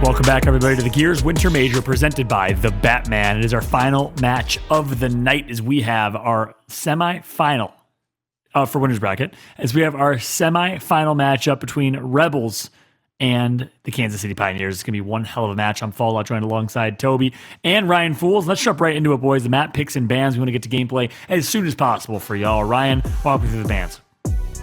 Welcome back, everybody, to the Gears Winter Major presented by The Batman. It is our final match of the night as we have our semi-final for Winners Bracket, as we have our semi-final matchup between Rebels and the Kansas City Pioneers. It's going to be one hell of a match. I'm Fallout, joined alongside Toby and Ryan Fools. Let's jump right into it, boys. The map picks and bans. We want to get to gameplay as soon as possible for y'all. Ryan, walk me through the bans.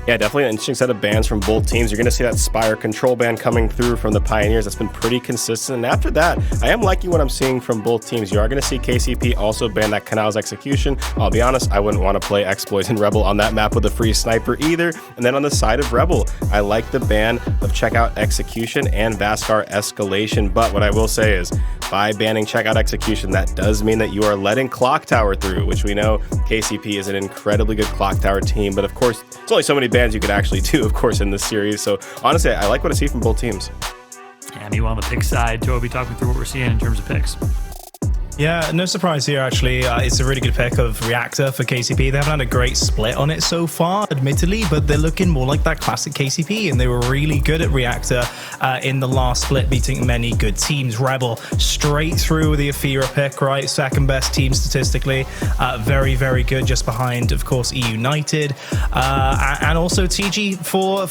Yeah, definitely an interesting set of bans from both teams. You're going to see that Spire control ban coming through from the Pioneers. That's been pretty consistent. And after that, I am liking what I'm seeing from both teams. You are going to see KCP also ban that Canal's Execution. I'll be honest, I wouldn't want to play Xploidz and Rebel on that map with a free sniper either. And then on the side of Rebel, I like the ban of Checkout Execution and Vaskar Escalation. But what I will say is, by banning Checkout Execution, that does mean that you are letting Clocktower through, which we know KCP is an incredibly good Clocktower team. But of course, there's only so many bans you could actually do, of course, in this series. So honestly, I like what I see from both teams. Yeah, meanwhile, on the pick side, Toby, talk me through what we're seeing in terms of picks. Yeah, no surprise here, actually. It's a really good pick of Reactor for KCP. They haven't had a great split on it so far, admittedly, but they're looking more like that classic KCP, and they were really good at Reactor in the last split, beating many good teams. Rebel straight through the Ephyra pick, right? Second best team statistically. Very, very good, just behind, of course, United. And also TG for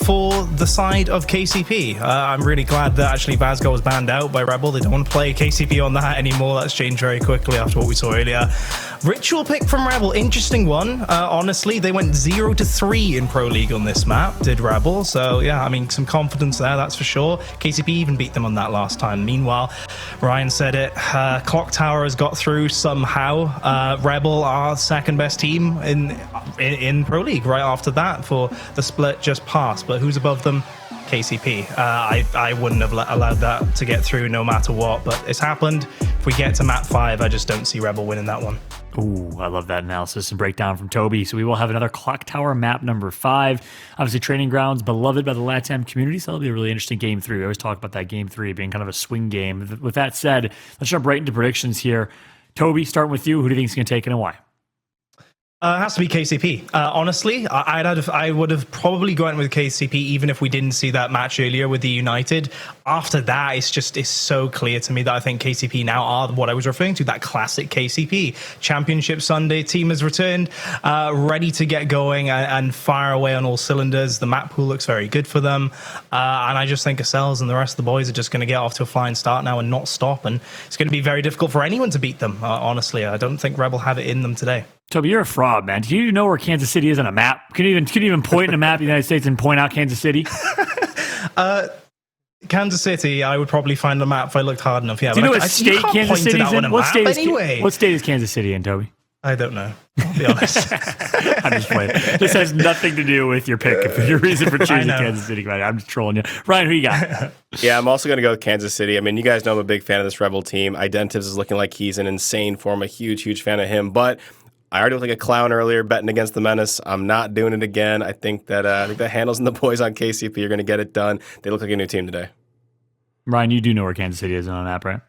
the side of KCP. I'm really glad that actually Vasgar was banned out by Rebel. They don't want to play KCP on that anymore. That's changed very quickly after what we saw earlier. Ritual pick from Rebel, interesting one. Honestly, they went 0-3 in Pro League on this map, did Rebel. So yeah, I mean, some confidence there, that's for sure. KCP even beat them on that last time. Meanwhile, Ryan said it, Clocktower has got through somehow. Rebel are second best team in Pro League right after that for the split just passed. But who's above them? KCP. I wouldn't have allowed that to get through no matter what, but it's happened. If we get to map 5, I just don't see Rebel winning that one. Ooh, I love that analysis and breakdown from Toby. So we will have another Clocktower map number 5. Obviously, training grounds, beloved by the LATAM community. So that'll be a really interesting game 3. We always talk about that game 3 being kind of a swing game. With that said, let's jump right into predictions here. Toby, starting with you. Who do you think is going to take it and why? It has to be KCP. Honestly, I would have probably gone with KCP even if we didn't see that match earlier with the United. After that, it's so clear to me that I think KCP now are what I was referring to, that classic KCP. Championship Sunday team has returned, ready to get going and fire away on all cylinders. The map pool looks very good for them. And I just think Acells and the rest of the boys are just going to get off to a flying start now and not stop. And it's going to be very difficult for anyone to beat them, honestly. I don't think Rebel have it in them today. Toby, you're a fraud, man. Do you know where Kansas City is on a map? Can you even point in a map of the United States and point out Kansas City? Kansas City, I would probably find a map if I looked hard enough. Yeah, do you know what state Kansas City is in? What state is Kansas City in, Toby? I don't know. I'll be honest. I'm just playing. This has nothing to do with your pick. Your reason for choosing Kansas City. I'm just trolling you. Ryan, who you got? Yeah, I'm also going to go with Kansas City. I mean, you guys know I'm a big fan of this Rebel team. Identivez is looking like he's in insane form. A huge fan of him. But I already looked like a clown earlier betting against the Menace. I'm not doing it again. I think that the Hndles and the boys on KCP are going to get it done. They look like a new team today. Ryan, you do know where Kansas City is on an app, right?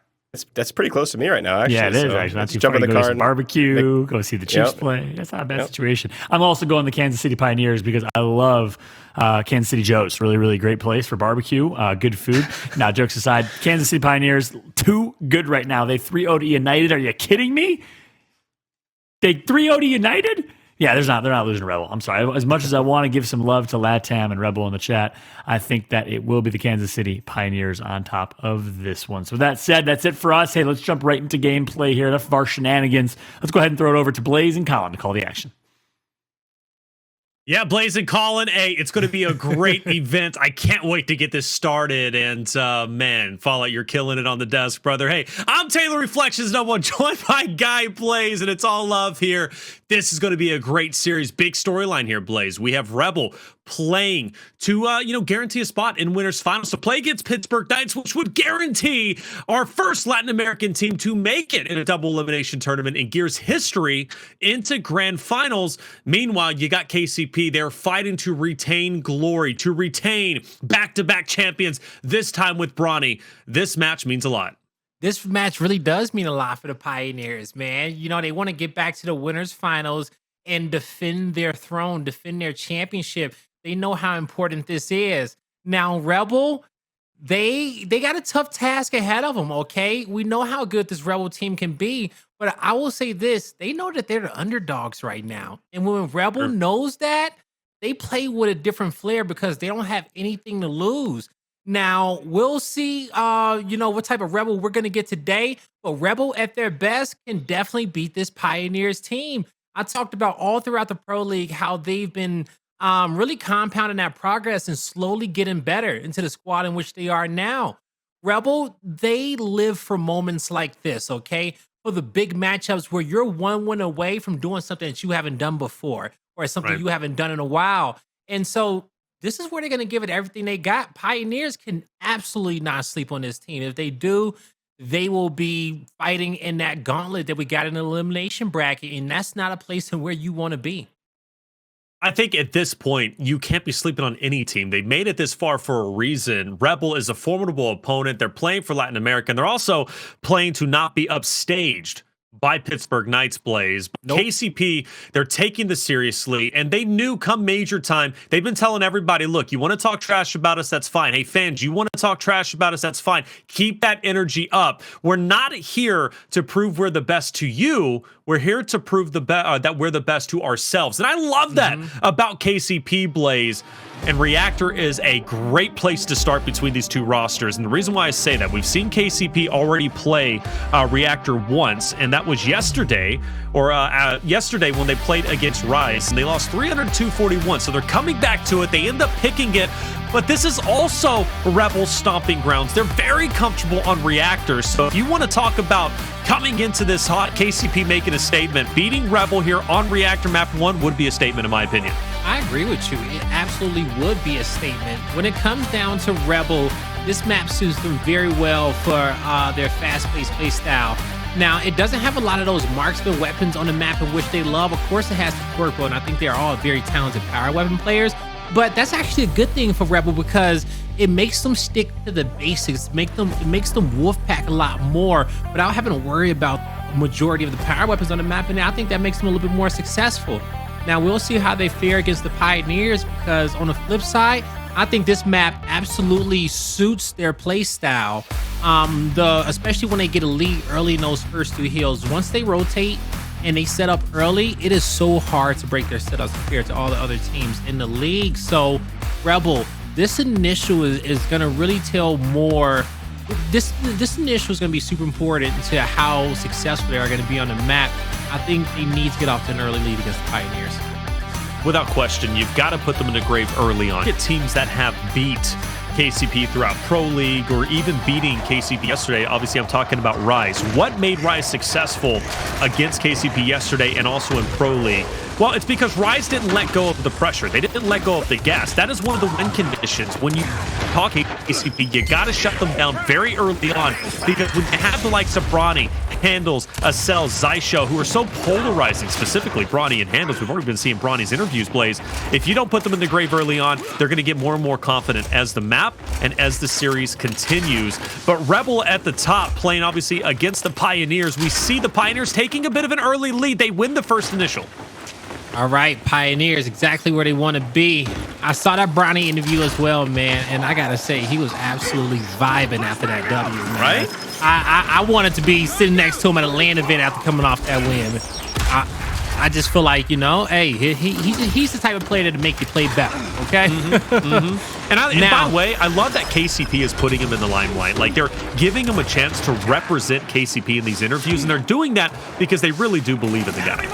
That's pretty close to me right now, actually. Yeah, it is, actually. Not too jump in the car. Go to barbecue, go see the Chiefs play. That's not a bad situation. I'm also going the Kansas City Pioneers because I love Kansas City Joe's. Really great place for barbecue, good food. Now, jokes aside, Kansas City Pioneers, too good right now. They 3-0 to United. Are you kidding me? They 3-0 to United? Yeah, they're not losing to Rebel. I'm sorry. As much as I want to give some love to LATAM and Rebel in the chat, I think that it will be the Kansas City Pioneers on top of this one. So with that said, that's it for us. Hey, let's jump right into gameplay here. Enough of our shenanigans. Let's go ahead and throw it over to Blaze and Colin to call the action. Yeah, Blaze and Colin, hey, it's going to be a great event. I can't wait to get this started. And man, Fallout, you're killing it on the desk, brother. Hey, I'm Taylor Reflections #1, joined by Guy Blaze, and it's all love here. This is going to be a great series. Big storyline here, Blaze. We have Rebel playing to guarantee a spot in winners finals to play against Pittsburgh Knights, which would guarantee our first Latin American team to make it in a double elimination tournament in Gears history into grand finals. Meanwhile, you got KCP. They're fighting to retain glory, to retain back-to-back champions, this time with Bronny. This match means a lot. This match really does mean a lot for the Pioneers, man. You know, they want to get back to the winners finals and defend their throne, defend their championship. They know how important this is. Now, Rebel, they got a tough task ahead of them, okay? We know how good this Rebel team can be, but I will say this, they know that they're the underdogs right now. And when Rebel knows that, they play with a different flair because they don't have anything to lose. Now, we'll see, what type of Rebel we're going to get today, but Rebel at their best can definitely beat this Pioneers team. I talked about all throughout the Pro League how they've been really compounding that progress and slowly getting better into the squad in which they are now. Rebel, they live for moments like this, okay? For the big matchups where you're one win away from doing something that you haven't done before or something you haven't done in a while. And so this is where they're going to give it everything they got. Pioneers can absolutely not sleep on this team. If they do, they will be fighting in that gauntlet that we got in the elimination bracket, and that's not a place where you want to be. I think at this point, you can't be sleeping on any team. They made it this far for a reason. Rebel is a formidable opponent. They're playing for Latin America, and they're also playing to not be upstaged by Pittsburgh Knights, Blaze. KCP, they're taking this seriously, and they knew come major time, they've been telling everybody, look, you want to talk trash about us, that's fine. Hey, fans, you want to talk trash about us, that's fine. Keep that energy up. We're not here to prove we're the best to you. We're here to prove that we're the best to ourselves. And I love that about KCP, Blaze. And Reactor is a great place to start between these two rosters. And the reason why I say that, we've seen KCP already play Reactor once, and that was yesterday, yesterday when they played against Rise, and they lost 302-41. So they're coming back to it. They end up picking it. But this is also Rebel stomping grounds. They're very comfortable on Reactor. So if you want to talk about coming into this hot, KCP making a statement, beating Rebel here on Reactor Map 1 would be a statement in my opinion. I agree with you. It absolutely would be a statement. When it comes down to Rebel, this map suits them very well for their fast-paced play style. Now, it doesn't have a lot of those marksman weapons on the map in which they love. Of course, it has the Quirkle, and I think they're all very talented power weapon players. But that's actually a good thing for Rebel because it makes them stick to the basics. It makes them Wolfpack a lot more without having to worry about the majority of the power weapons on the map. And I think that makes them a little bit more successful. Now, we'll see how they fare against the Pioneers because on the flip side, I think this map absolutely suits their play style. Especially when they get a lead early in those first two hills. Once they rotate and they set up early, it is so hard to break their setups compared to all the other teams in the league. So, Rebel, this initial is going to really tell more. This initial is going to be super important to how successful they are going to be on the map. I think they need to get off to an early lead against the Pioneers. Without question, you've got to put them in the grave early on. Get teams that have beat KCP throughout Pro League or even beating KCP yesterday. Obviously, I'm talking about Rise. What made Rise successful against KCP yesterday and also in Pro League? Well, it's because Rise didn't let go of the pressure. They didn't let go of the gas. That is one of the win conditions. When you talk KCP, you got to shut them down very early on because when you have the likes of Bronny, Hndles, Acells, Xysho, who are so polarizing, specifically Bronny and Hndles. We've already been seeing Bronny's interviews, Blaze. If you don't put them in the grave early on, they're going to get more and more confident as the map and as the series continues. But Rebel at the top playing obviously against the Pioneers. We see the Pioneers taking a bit of an early lead. They win the first initial. All right, Pioneers, exactly where they want to be. I saw that Bronny interview as well, man, and I got to say, he was absolutely vibing after that W, man. Right? I wanted to be sitting next to him at a LAN event after coming off that win. I just feel like, hey, he's the type of player to make you play better, okay? And by the way, I love that KCP is putting him in the limelight. Like, they're giving him a chance to represent KCP in these interviews, and they're doing that because they really do believe in the guy.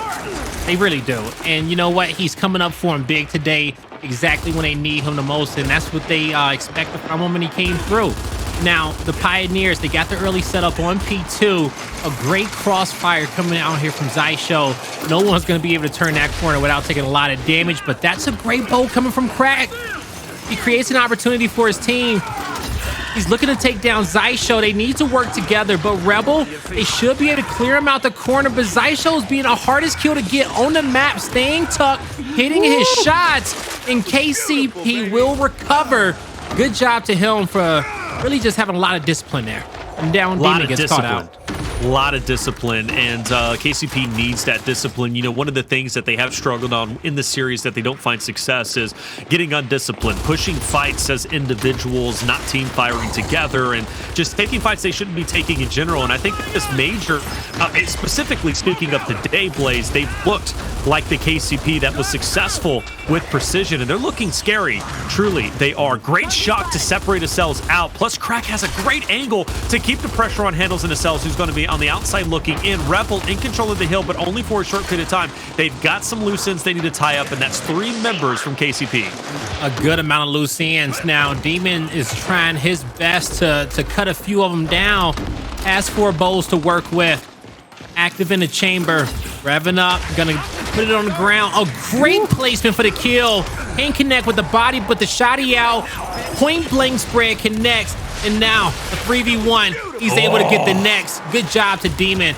They really do. And you know what? He's coming up for him big today, exactly when they need him the most, and that's what they expected from him when he came through. Now, the Pioneers, they got the early setup on P2. A great crossfire coming out here from Xysho. No one's going to be able to turn that corner without taking a lot of damage, but that's a great bolt coming from Crack. He creates an opportunity for his team. He's looking to take down Xysho. They need to work together, but Rebel, they should be able to clear him out the corner, but Xysho is being the hardest kill to get on the map, staying tucked, hitting his shots, and KCP will recover. Good job to him for really just having a lot of discipline there. And down Demon gets caught out. A lot of discipline, and KCP needs that discipline. You know, one of the things that they have struggled on in the series that they don't find success is getting undisciplined, pushing fights as individuals, not team firing together, and just taking fights they shouldn't be taking in general. And I think this major, specifically speaking of today, Blaze, they've looked like the KCP that was successful with precision, and they're looking scary. Truly, they are. Great shock to separate Acells out, plus Crack has a great angle to keep the pressure on Hndles and Acells, who's going to be on the outside looking in. Rebel in control of the hill, but only for a short period of time. They've got some loose ends they need to tie up, and that's 3 members from KCP. A good amount of loose ends. Now, Demon is trying his best to cut a few of them down. Has 4 bowls to work with. Active in the chamber. Revving up. Gonna put it on the ground. A great placement for the kill. Can't connect with the body, but the shotty out. Point blank spread connects. And now, the 3v1. He's able to get the next. Good job to Demon.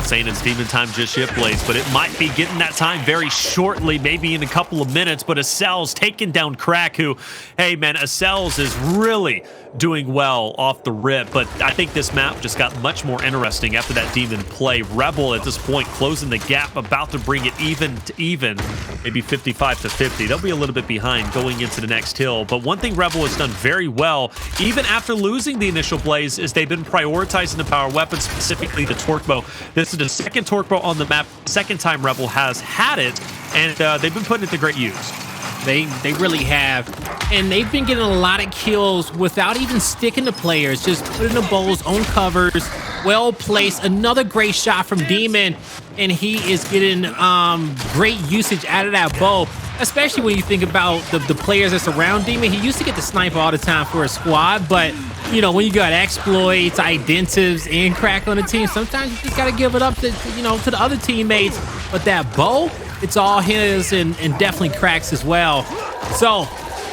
Saying it's Demon time just yet, Blaze, but it might be getting that time very shortly, maybe in a couple of minutes. But Acells taking down Crack, who, hey man, Acells is really doing well off the rip, but I think this map just got much more interesting after that Demon play. Rebel at this point closing the gap, about to bring it even to even, maybe 55 to 50. They'll be a little bit behind going into the next hill, but one thing Rebel has done very well, even after losing the initial Blaze, is they've been prioritizing the power weapons, specifically the torque bow. This is the second torque bow on the map, second time Rebel has had it, and they've been putting it to great use. They really have. And they've been getting a lot of kills without even sticking to players, just putting the bowls on covers, well placed. Another great shot from Demon, and he is getting great usage out of that bow, especially when you think about the players that surround Demon. He used to get the sniper all the time for a squad, but you know, when you got Xploidz, Identivez, and Crack on the team, sometimes you just gotta give it up to, you know, to the other teammates. But that bow, it's all his and definitely Cracks as well. So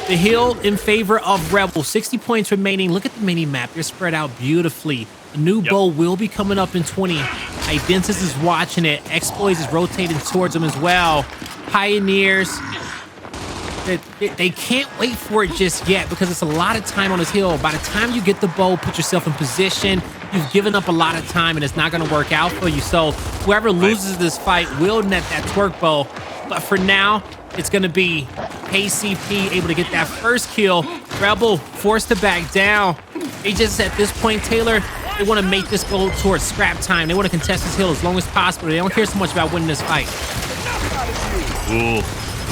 the hill in favor of Rebel. 60 points remaining. Look at the mini map. They're spread out beautifully. A new bow will be coming up in 20. Identivez is watching it. Xploidz is rotating towards them as well. Pioneers, they can't wait for it just yet because it's a lot of time on this hill. By the time you get the bow, put yourself in position, you've given up a lot of time and it's not going to work out for you. So whoever loses this fight will net that twerk bow. But for now, it's going to be KCP able to get that first kill. Rebel forced to back down. They just, at this point, Taylor, they want to make this go towards scrap time. They want to contest this hill as long as possible. They don't care so much about winning this fight. Ooh.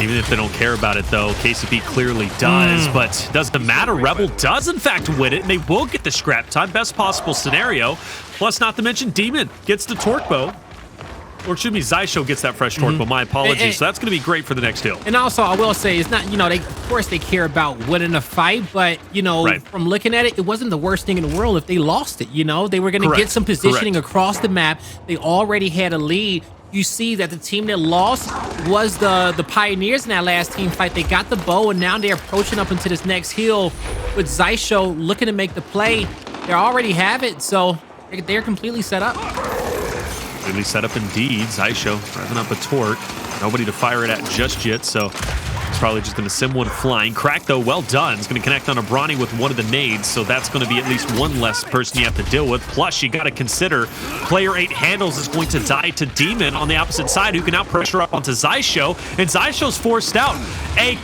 Even if they don't care about it, though, KCP clearly does, but doesn't matter. Rebel does, in fact, win it, and they will get the scrap time. Best possible scenario. Plus, not to mention, Demon gets the torque bow. Or excuse me, Xysho gets that fresh torque bow. My apologies. So that's going to be great for the next hill. And also, I will say, it's not, you know, of course they care about winning a fight, but, you know, from looking at it, it wasn't the worst thing in the world if they lost it, you know? They were going to get some positioning across the map. They already had a lead. You see that the team that lost was the Pioneers in that last team fight. They got the bow, and now they're approaching up into this next hill with Xysho looking to make the play. They already have it, so they're completely set up. Completely set up indeed. Xysho driving up a torque. Nobody to fire it at just yet, so it's probably just going to send one flying. Crack, though, well done. It's going to connect on a Bronny with one of the nades, so that's going to be at least one less person you have to deal with. Plus, you got to consider player 8 Hndles is going to die to Demon on the opposite side, who can now pressure up onto Xysho, and Xysho's forced out. A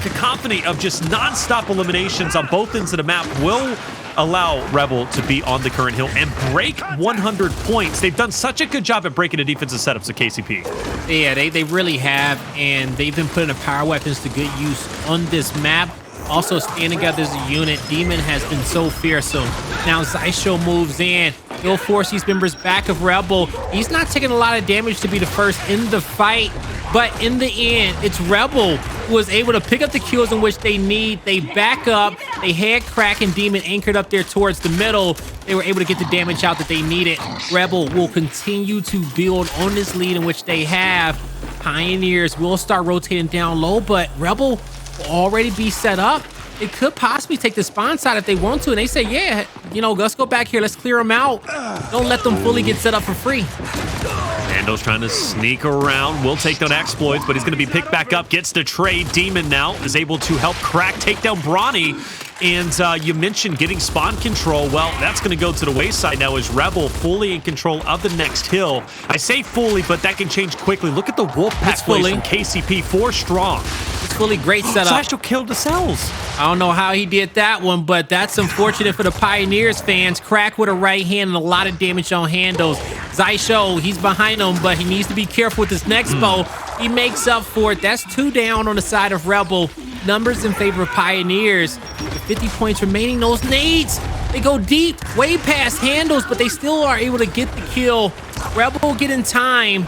cacophony of just non-stop eliminations on both ends of the map will allow Rebel to be on the current hill and break 100 points. They've done such a good job at breaking the defensive setups of KCP. Yeah, they really have, and they've been putting the power weapons to good use on this map. Also staying together as a unit. Demon has been so fearsome. Now Xysho moves in. He'll force these members back of Rebel. He's not taking a lot of damage to be the first in the fight, but in the end, it's Rebel who was able to pick up the kills in which they need. They back up. They had Crack and Demon anchored up there towards the middle. They were able to get the damage out that they needed. Rebel will continue to build on this lead in which they have. Pioneers will start rotating down low, but Rebel will already be set up. They could possibly take the spawn side if they want to, and they say, yeah, you know, let's go back here. Let's clear them out. Don't let them fully get set up for free. Hndles trying to sneak around. Will take down Xploidz, but he's going to be picked back up. Gets the trade. Demon now is able to help Crack take down Bronny. And you mentioned getting spawn control. Well, that's going to go to the wayside now as Rebel fully in control of the next hill. I say fully, but that can change quickly. Look at the Wolfpack plays from KCP, 4 strong. It's fully great setup. Xysho killed the cells. I don't know how he did that one, but that's unfortunate for the Pioneers fans. Crack with a right hand and a lot of damage on Hndles. Xysho, he's behind him, but he needs to be careful with his next bow. He makes up for it. That's 2 down on the side of Rebel. Numbers in favor of Pioneers. With 50 points remaining, those nades, they go deep, way past Hndles, but they still are able to get the kill. Rebel get in time.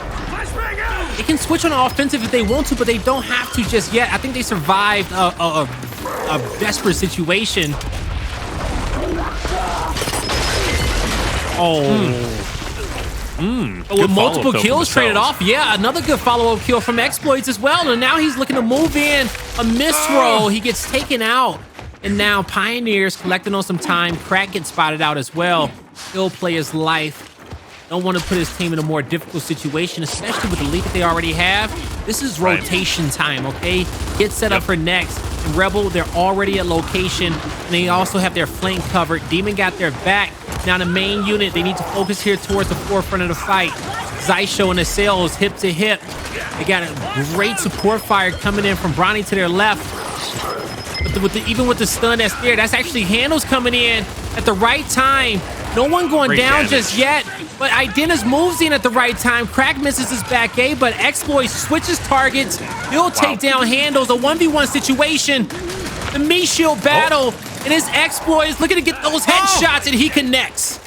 They can switch on offensive if they want to, but they don't have to just yet. I think they survived a desperate situation. With multiple kills traded off. Yeah, another good follow-up kill from Xploidz as well. And now he's looking to move in. A misroll. He gets taken out. And now Pioneers collecting on some time. Crack gets spotted out as well. He'll play his life. Don't want to put his team in a more difficult situation, especially with the lead that they already have. This is rotation time, okay? Get set up for next. And Rebel, they're already at location. And they also have their flank covered. Demon got their back. Now the main unit, they need to focus here towards the forefront of the fight. Xysho and Acells hip to hip. They got a great support fire coming in from Bronny to their left. But even with the stun that's there, that's actually Hndles coming in at the right time. No one going down just yet, but Identivez moves in at the right time. Crack misses his back A, but Xploidz switches targets. He'll take down Hndles, a 1v1 situation. The meat shield battle, and his Xploidz looking to get those headshots, and he connects.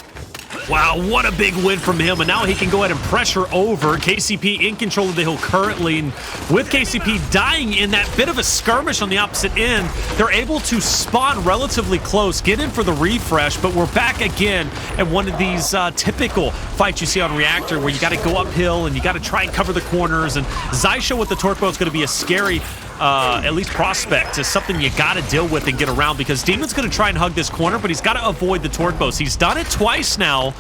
Wow, what a big win from him. And now he can go ahead and pressure over. KCP in control of the hill currently. And with KCP dying in that bit of a skirmish on the opposite end, they're able to spawn relatively close, get in for the refresh. But we're back again at one of these typical fights you see on Reactor where you got to go uphill and you got to try and cover the corners. And Xysho with the torque bow is going to be a scary at least prospect is something you got to deal with and get around, because Demon's going to try and hug this corner, but he's got to avoid the torque bows. He's done it twice now,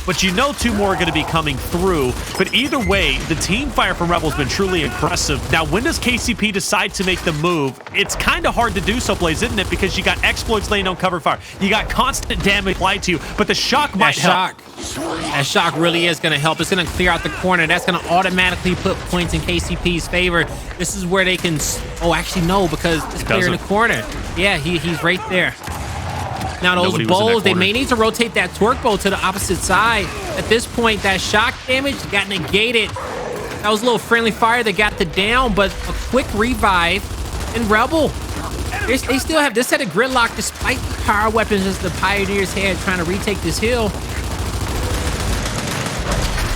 but you know 2 more are going to be coming through. But either way, the team fire from Rebel's been truly impressive. Now, when does KCP decide to make the move? It's kind of hard to do so, Blaze, isn't it? Because you got Xploidz laying down cover fire. You got constant damage applied to you, but the shock might help. That shock really is going to help. It's going to clear out the corner. That's going to automatically put points in KCP's favor. This is where they can... Oh, actually, no, because this player in the corner. Yeah, he's right there. Now, those bows, they may need to rotate that torque bow to the opposite side. At this point, that shock damage got negated. That was a little friendly fire that got the down, but a quick revive. And Rebel, they still have this set of gridlock despite the power weapons as the Pioneers had trying to retake this hill.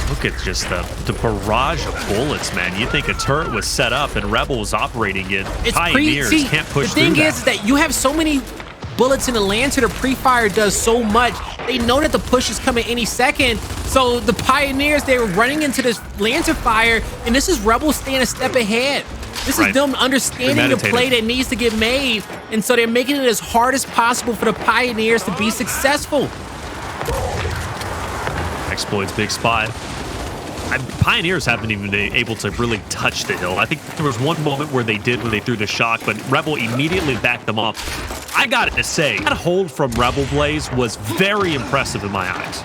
Look at just the barrage of bullets, man. You think a turret was set up and Rebel was operating it. Pioneers can't push through that. The thing is that you have so many bullets in the Lancer. The pre-fire does so much. They know that the push is coming any second. So the Pioneers, they were running into this Lancer fire, and this is Rebel staying a step ahead. This is them understanding the play that needs to get made. And so they're making it as hard as possible for the Pioneers to be successful. Xploidz big spot. Pioneers haven't even been able to really touch the hill. I think there was one moment where they did when they threw the shock, but Rebel immediately backed them off. I got to say, that hold from Rebel Blaze was very impressive in my eyes.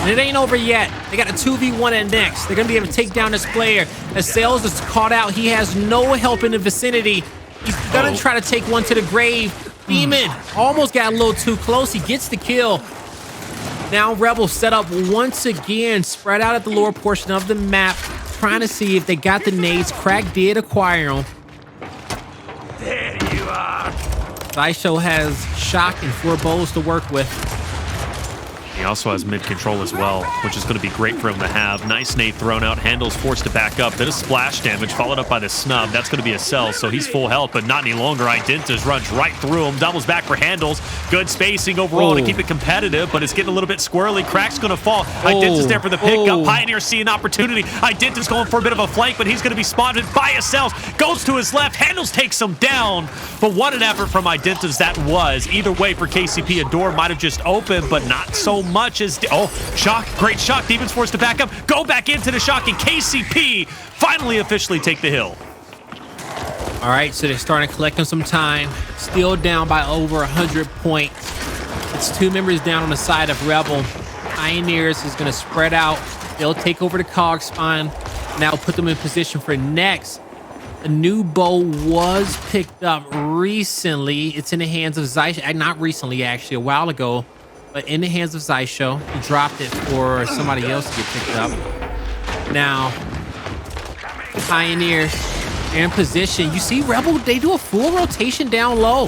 And it ain't over yet. They got a 2v1 at next. They're going to be able to take down this player. Acells is caught out. He has no help in the vicinity. He's going to try to take one to the grave. Demon almost got a little too close. He gets the kill. Now Rebel set up once again, spread out at the lower portion of the map, trying to see if they got the nades. Crack did acquire them. There you are. Xysho has shock and 4 bows to work with. He also has mid control as well, which is going to be great for him to have. Nice nade thrown out. Hndles forced to back up. Bit of splash damage followed up by the snub. That's going to be Acells, so he's full health, but not any longer. Identivez runs right through him. Doubles back for Hndles. Good spacing overall to keep it competitive, but it's getting a little bit squirrely. Crack's going to fall. Identivez there for the pickup. Pioneers see an opportunity. Identivez going for a bit of a flank, but he's going to be spotted by Acells. Goes to his left. Hndles takes him down, but what an effort from Identivez that was. Either way for KCP, a door might have just opened, but not so much as... shock. Great shock. Demon's forced to back up. Go back into the shock, and KCP finally officially take the hill. All right, so they're starting to collect on some time. Still down by over 100 points. It's 2 members down on the side of Rebel. Pioneers is going to spread out. They'll take over the cog spawn. Now put them in position for next. A new bow was picked up recently. It's in the hands of Xysho. Not recently, actually, a while ago. But in the hands of Xysho. He dropped it for somebody else to get picked up. Now, Pioneers are in position. You see Rebel, they do a full rotation down low.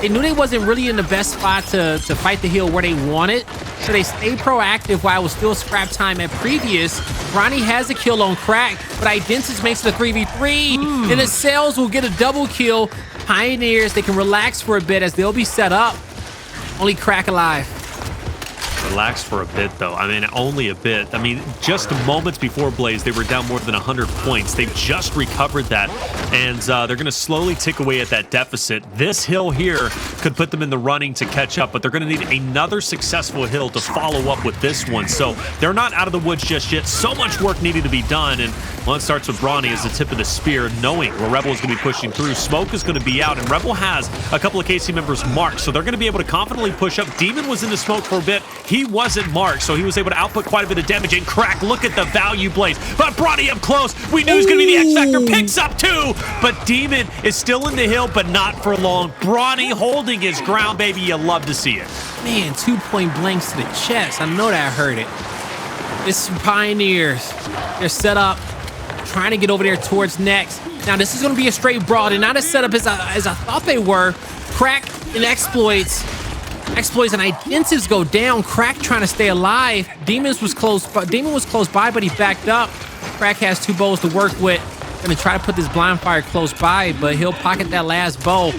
They knew they wasn't really in the best spot to fight the hill where they wanted. So they stayed proactive while it was still scrap time at previous. Bronny has a kill on Crack, but Identivez makes it a 3v3. And Acells will get a double kill. Pioneers, they can relax for a bit as they'll be set up. Only Crack alive. Relax for a bit, though. I mean, only a bit. I mean, just moments before Blaze, they were down more than 100 points. They've just recovered that, and they're going to slowly tick away at that deficit. This hill here could put them in the running to catch up, but they're going to need another successful hill to follow up with this one. So they're not out of the woods just yet. So much work needed to be done, and well, it starts with Bronny as the tip of the spear, knowing where Rebel is going to be pushing through. Smoke is going to be out, and Rebel has a couple of KC members marked, so they're going to be able to confidently push up. Demon was in the smoke for a bit. He wasn't marked, so he was able to output quite a bit of damage. And Crack, look at the value Blaze. But Bronny up close. We knew he was going to be the X Factor. Picks up 2, but Demon is still in the hill, but not for long. Bronny holding his ground, baby. You love to see it. Man, 2 point blanks to the chest. I know that hurt it. This is Pioneers. They're set up, trying to get over there towards next. Now, this is going to be a straight brawl. They're not as set up as I thought they were. Crack and Xploidz and Identivez go down. Crack trying to stay alive. Demon was close by, but he backed up. Crack has 2 bows to work with. Gonna try to put this blind fire close by, but he'll pocket that last bow.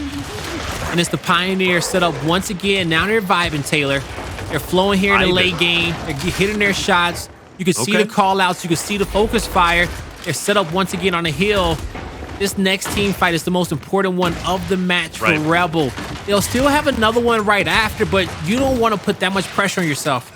And it's the Pioneers set up once again. Now they're vibing, Taylor. They're flowing here in the late game. They're hitting their shots. You can see the call outs. You can see the focus fire. They're set up once again on a hill. This next team fight is the most important one of the match for Rebel. They'll still have another one right after, but you don't want to put that much pressure on yourself.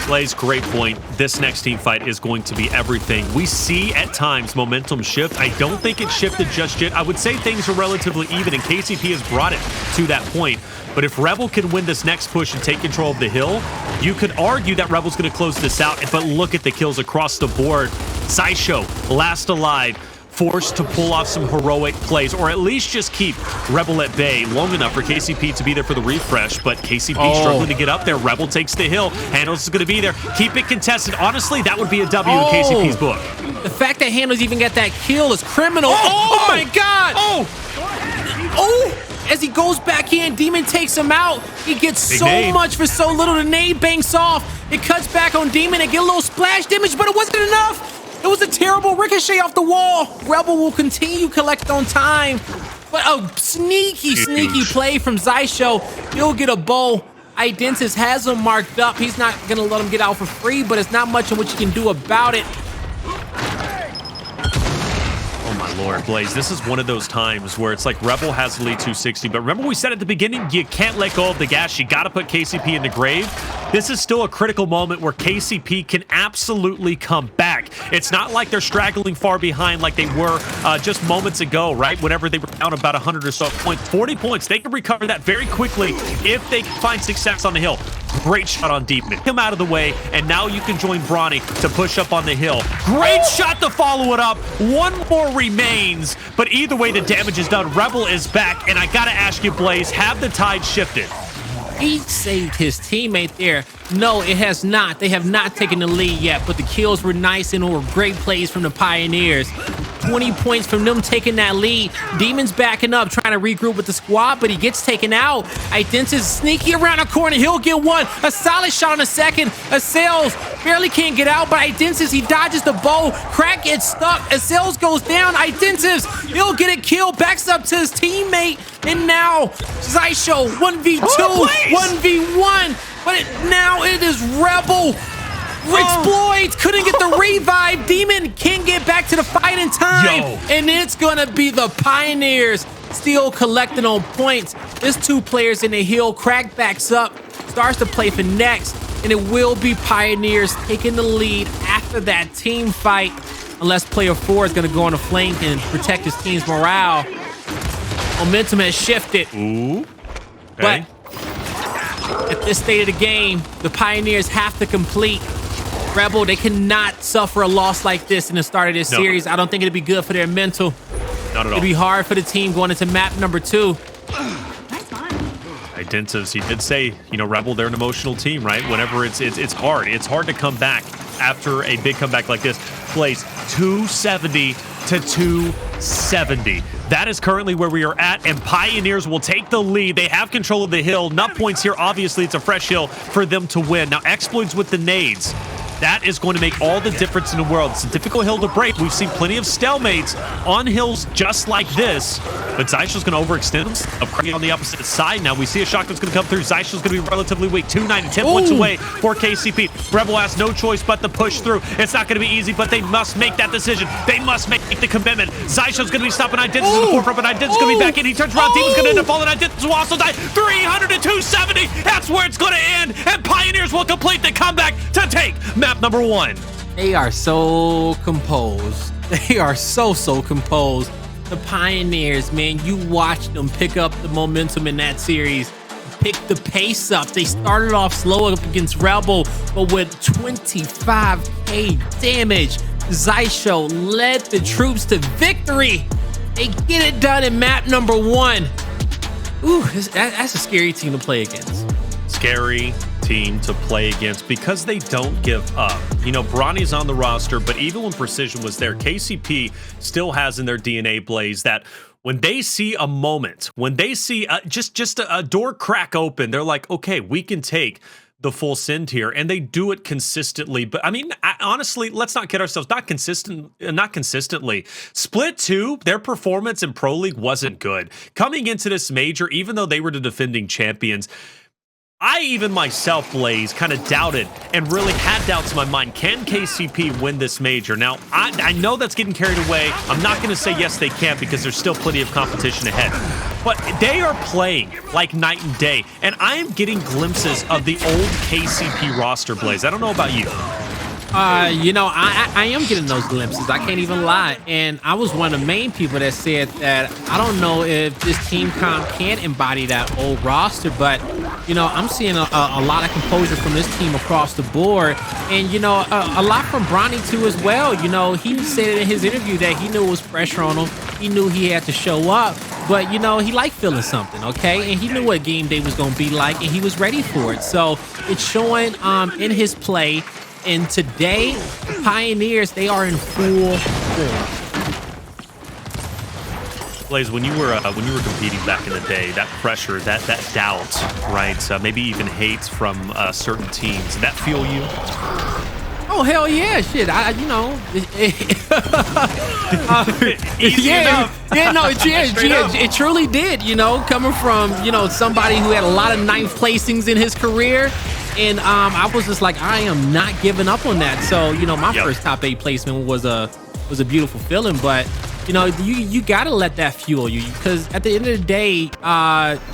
Blaze, great point. This next team fight is going to be everything. We see at times momentum shift. I don't think it shifted just yet. I would say things are relatively even, and KCP has brought it to that point. But if Rebel can win this next push and take control of the hill, you could argue that Rebel's going to close this out. But look at the kills across the board. Xysho, last alive, forced to pull off some heroic plays, or at least just keep Rebel at bay long enough for KCP to be there for the refresh. But KCP struggling to get up there. Rebel takes the hill. Hndles is going to be there. Keep it contested. Honestly, that would be a W in KCP's book. The fact that Hndles even got that kill is criminal. Oh my God! As he goes back in, Demon takes him out. He gets so much for so little. The nade banks off. It cuts back on Demon and get a little splash damage, but it wasn't enough. It was a terrible ricochet off the wall. Rebel will continue collect on time. But a sneaky play from Xysho. He'll get a bow. Identivez has him marked up. He's not going to let him get out for free, but it's not much of what you can do about it. Oh my Lord, Blaze, this is one of those times where it's like Rebel has the lead 260, but remember we said at the beginning, you can't let go of the gas. You got to put KCP in the grave. This is still a critical moment where KCP can absolutely come back. It's not like they're straggling far behind like they were just moments ago, right? Whenever they were down about 100 or so points, 40 points, they can recover that very quickly if they find success on the hill. Great shot on Demon. Him out of the way, and now you can join Bronny to push up on the hill. Great shot to follow it up. One more remains, but either way, the damage is done. Rebel is back, and I gotta ask you, Blaze, have the tide shifted? He saved his teammate there. No, it has not. They have not taken the lead yet, but the kills were nice and were great plays from the Pioneers. 20 points from them taking that lead. Demon's backing up, trying to regroup with the squad, but he gets taken out. Identivez is sneaky around the corner. He'll get one. A solid shot on a second. Acells barely can't get out, but Identivez, he dodges the bow. Crack gets stuck. Acells goes down. Identivez, he'll get a kill. Backs up to his teammate. And now, Xysho, 1v2, 1v1. But now it is Rebel. Xploidz couldn't get the revive. Demon can't get back to the fight in time. And it's going to be the Pioneers still collecting on points. There's 2 players in the hill. Crack backs up, starts to play for next. And it will be Pioneers taking the lead after that team fight. Unless player 4 is going to go on the flank and protect his team's morale. Momentum has shifted. Ooh. But Okay. at this state of the game, the Pioneers have to complete. Rebel, they cannot suffer a loss like this in the start of this No. series. I don't think it'd be good for their mental. Not at all. It'd be hard for the team going into map number 2. Identivez, he did say, you know, Rebel, they're an emotional team, right? Whenever it's hard. It's hard to come back after a big comeback like this. Plays 270 to 270. That is currently where we are at, and Pioneers will take the lead. They have control of the hill. Nut points here. Obviously, it's a fresh hill for them to win. Now, Xploidz with the nades. That is going to make all the difference in the world. It's a difficult hill to break. We've seen plenty of stalemates on hills just like this. But Xysho's going to overextend him, on the opposite side. Now we see a shock that's going to come through. Xysho's going to be relatively weak. 290, 10 points away for KCP. Rebel has no choice but to push through. It's not going to be easy, but they must make that decision. They must make the commitment. Xysho's going to be stopping Identivez in the forefront, but Identivez going to be back in. He turns around. Team's going to end up falling. Identivez will also die. 300 to 270. That's where it's going to end. And Pioneers will complete the comeback to take map number 1. They are so composed. They are so composed. The Pioneers, man, you watch them pick up the momentum in that series, pick the pace up. They started off slow up against Rebel, but with 25k damage, Xysho led the troops to victory. They get it done in map number 1. Ooh, that's a scary team to play against. Scary team to play against because they don't give up. You know, Bronny's on the roster, but even when Precision was there, KCP still has in their DNA, Blaze, that when they see a moment, when they see just a door crack open, they're like, okay, we can take the full send here, and they do it consistently. But I mean, honestly, let's not kid ourselves. Not consistently. Split 2, their performance in Pro League wasn't good. Coming into this major, even though they were the defending champions, I even myself, Blaze, kind of doubted and really had doubts in my mind. Can KCP win this major? Now, I know that's getting carried away. I'm not going to say yes, they can't, because there's still plenty of competition ahead. But they are playing like night and day, and I am getting glimpses of the old KCP roster, Blaze. I don't know about you. You know, I am getting those glimpses. I can't even lie. And I was one of the main people that said that I don't know if this team comp can embody that old roster, but, you know, I'm seeing a lot of composure from this team across the board. And, you know, a lot from Bronny, too, as well. You know, he said in his interview that he knew it was pressure on him. He knew he had to show up. But, you know, he liked feeling something, okay? And he knew what game day was going to be like, and he was ready for it. So it's showing in his play. And today, the Pioneers, they are in full form. Blaze, when you were competing back in the day, that pressure, that doubt, right? Maybe even hates from certain teams. Did that fuel you? Oh, hell yeah, shit. You know. It truly did, you know, coming from, you know, somebody who had a lot of ninth placings in his career. And I was just like, I am not giving up on that. So, you know, my first top 8 placement was a beautiful feeling. But, you know, you got to let that fuel you, because at the end of the day,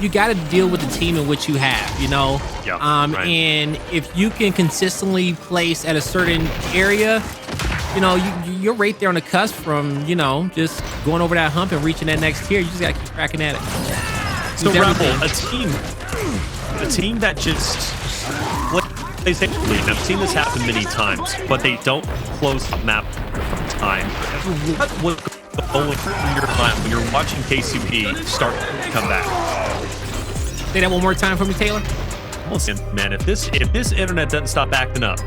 you got to deal with the team in which you have, you know. Right. And if you can consistently place at a certain area, you know, you're right there on the cusp from, you know, just going over that hump and reaching that next tier. You just got to keep cracking at it. So, Rebel, a team that just... They say, I've seen this happen many times, but they don't close the map time. What was going through your mind when you're watching KCP start to come back? Say that one more time for me, Taylor. Listen, man, if this internet doesn't stop acting up.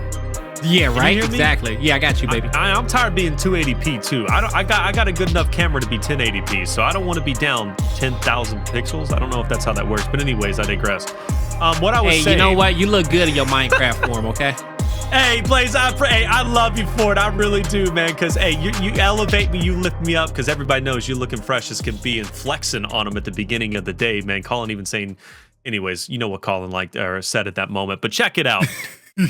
Yeah, right. Exactly. Yeah, I got you, baby. I'm tired of being 280p too. I got a good enough camera to be 1080p, so I don't want to be down 10,000 pixels. I don't know if that's how that works, but anyways, I digress. What I was saying. Hey, you know what? You look good in your Minecraft form, okay? Hey, Blaze, I love you for it. I really do, man, because, hey, you elevate me, you lift me up, because everybody knows you're looking fresh as can be, and flexing on them at the beginning of the day, man. Colin even saying, anyways, you know what Colin liked or said at that moment, but check it out.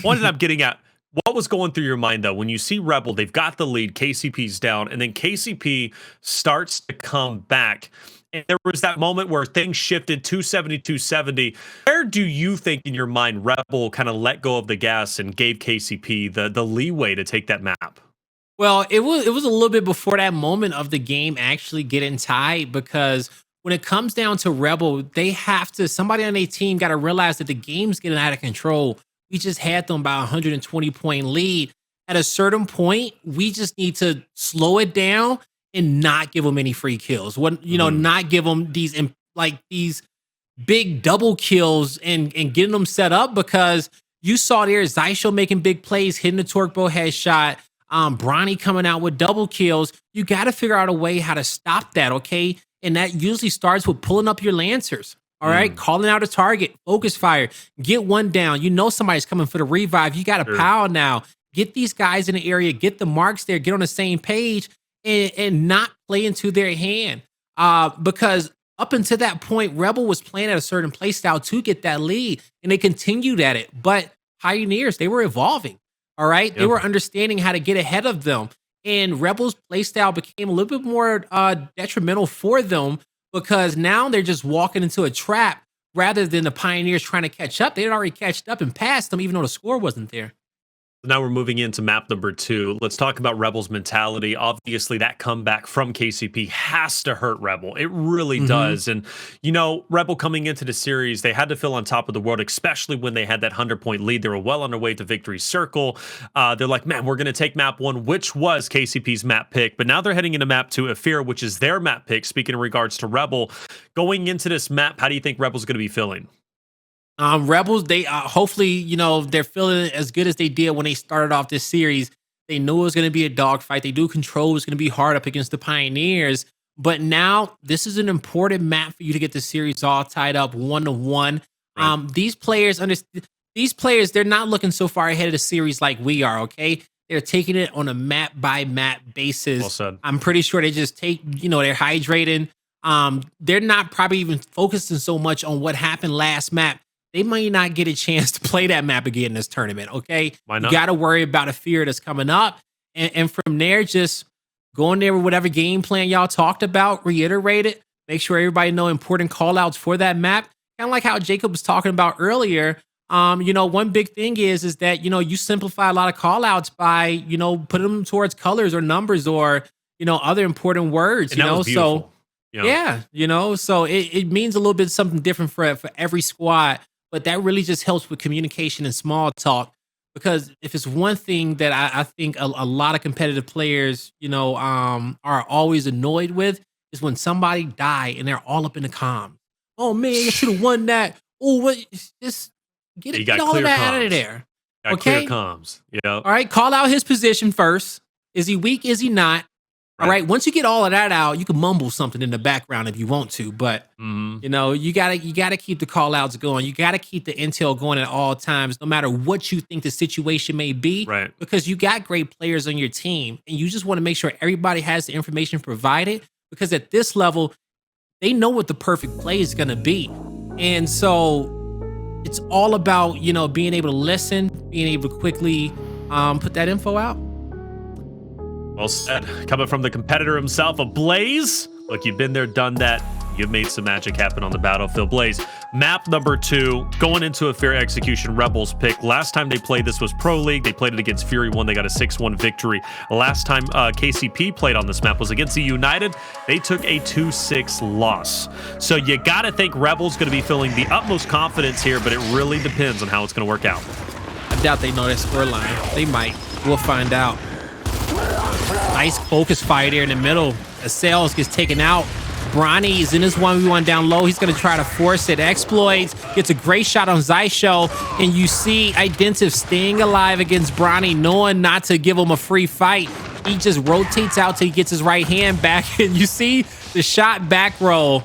What I'm getting at, what was going through your mind, though, when you see Rebel, they've got the lead, KCP's down, and then KCP starts to come back. And there was that moment where things shifted 270, 270. Where do you think in your mind Rebel kind of let go of the gas and gave KCP the leeway to take that map? Well, it was a little bit before that moment of the game actually getting tied, because when it comes down to Rebel, they have to, somebody on their team got to realize that the game's getting out of control. We just had them by 120-point lead. At a certain point, we just need to slow it down and not give them any free kills. Not give them these big double kills and getting them set up, because you saw there Xysho making big plays, hitting the torque bow headshot, Bronny coming out with double kills. You got to figure out a way how to stop that, okay? And that usually starts with pulling up your Lancers. All right, calling out a target, focus fire, get one down. You know somebody's coming for the revive. You got a power now. Get these guys in the area, get the marks there, get on the same page, and not play into their hand. Because up until that point, Rebel was playing at a certain play style to get that lead, and they continued at it. But Pioneers, they were evolving. All right, they were understanding how to get ahead of them. And Rebel's playstyle became a little bit more detrimental for them, because now they're just walking into a trap rather than the Pioneers trying to catch up. They had already catched up and passed them, even though the score wasn't there. Now we're moving into map number 2. Let's talk about Rebel's mentality. Obviously, that comeback from KCP has to hurt Rebel. It really does. And, Rebel coming into the series, they had to feel on top of the world, especially when they had that 100-point lead. They were well on their way to victory circle. They're like, man, we're going to take map 1, which was KCP's map pick. But now they're heading into map 2, Ephyra, which is their map pick. Speaking in regards to Rebel, going into this map, how do you think Rebel's going to be feeling? Rebels, they hopefully, they're feeling as good as they did when they started off this series. They knew it was going to be a dogfight. They do control was going to be hard up against the Pioneers. But now this is an important map for you to get the series all tied up 1-1. Right. These players, they're not looking so far ahead of the series like we are, okay? They're taking it on a map by map basis. Well said. I'm pretty sure they just take, they're hydrating. They're not probably even focusing so much on what happened last map. They might not get a chance to play that map again in this tournament, okay? Why not? You got to worry about a fear that's coming up. And from there, just go in there with whatever game plan y'all talked about, reiterate it, make sure everybody know important call-outs for that map. Kind of like how Jacob was talking about earlier. One big thing is that, you simplify a lot of call-outs by, putting them towards colors or numbers or, other important words, and that was beautiful. So, so it means a little bit something different for every squad. But that really just helps with communication and small talk, because if it's one thing that I think a lot of competitive players, are always annoyed with, is when somebody die and they're all up in the comms. Oh man, you should have won that. Oh, what? Just get all of that out of there. Got clear comms. Yeah. All right. Call out his position first. Is he weak? Is he not? All right. Once you get all of that out, you can mumble something in the background if you want to, but you gotta keep the call outs going. You gotta keep the intel going at all times, no matter what you think the situation may be. Right. Because you got great players on your team, and you just want to make sure everybody has the information provided. Because at this level, they know what the perfect play is gonna be, and so it's all about being able to listen, being able to quickly put that info out. Well said. Coming from the competitor himself, a Blaze. Look, you've been there, done that. You've made some magic happen on the battlefield. Blaze, map number 2, going into a fair execution Rebels pick. Last time they played this was Pro League. They played it against Fury 1. They got a 6-1 victory. Last time KCP played on this map was against the United. They took a 2-6 loss. So you got to think Rebels going to be feeling the utmost confidence here, but it really depends on how it's going to work out. I doubt they know that score line. They might. We'll find out. Nice focus fire there in the middle. Acells gets taken out. Bronny is in his 1v1 down low. He's going to try to force it. Xploidz gets a great shot on Xysho, and you see Identivez staying alive against Bronny, knowing not to give him a free fight. He just rotates out till he gets his right hand back, and you see the shot back roll.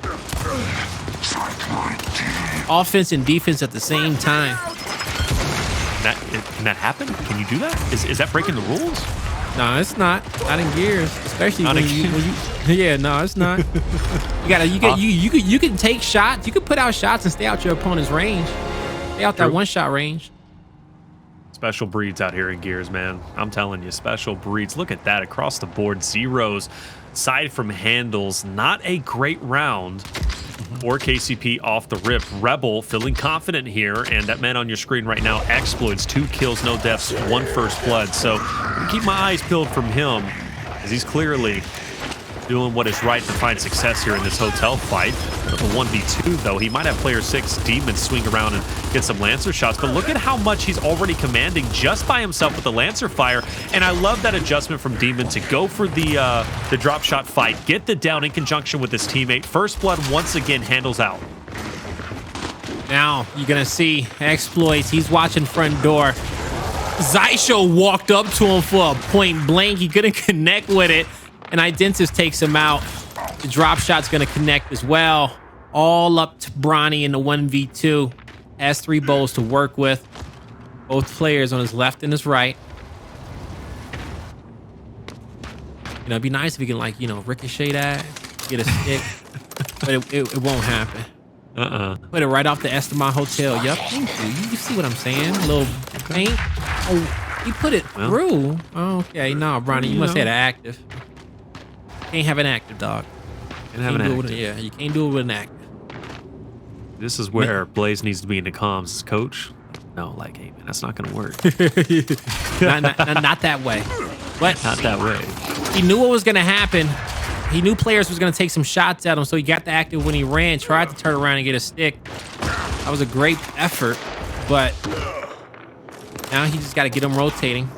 Offense and defense at the same time. Can that happen? Can you do that? Is that breaking the rules? No, it's not. Not in Gears, especially when you. Yeah, no, it's not. You can take shots. You can put out shots and stay out your opponent's range. Stay out that one-shot range. Special breeds out here in Gears, man. I'm telling you, special breeds. Look at that across the board. Zeros. Aside from Hndles, not a great round for KCP off the rip. Rebel feeling confident here, and that man on your screen right now, Xploidz, 2 kills, no deaths, 1 first blood. So keep my eyes peeled from him, as he's clearly doing what is right to find success here in this hotel fight. A 1v2, though. He might have player 6 Demon swing around and get some Lancer shots, but look at how much he's already commanding just by himself with the Lancer fire. And I love that adjustment from Demon to go for the drop shot fight, get the down in conjunction with his teammate. First Blood once again Hndles out. Now you're going to see Xploidz. He's watching front door. Xysho walked up to him for a point blank. He couldn't connect with it, and Identivez takes him out. The drop shot's going to connect as well. All up to Bronny in the 1v2. Has 3 bows to work with. Both players on his left and his right. You know, it'd be nice if he can, like, you know, ricochet that, get a stick, but it won't happen. Put it right off the Estimate Hotel. Yep, thank you. You see what I'm saying? A little paint. Oh, he put it through. Oh, okay, no, Bronny, you must have an active. Can't have an active, dog. Can't have an active. Yeah, you can't do it with an active. This is where Blaze needs to be in the comms, coach. No, like, hey, man, that's not going to work. not that way. But not that way. He knew what was going to happen. He knew players was going to take some shots at him, so he got the active when he ran, tried to turn around and get a stick. That was a great effort, but now he just got to get him rotating.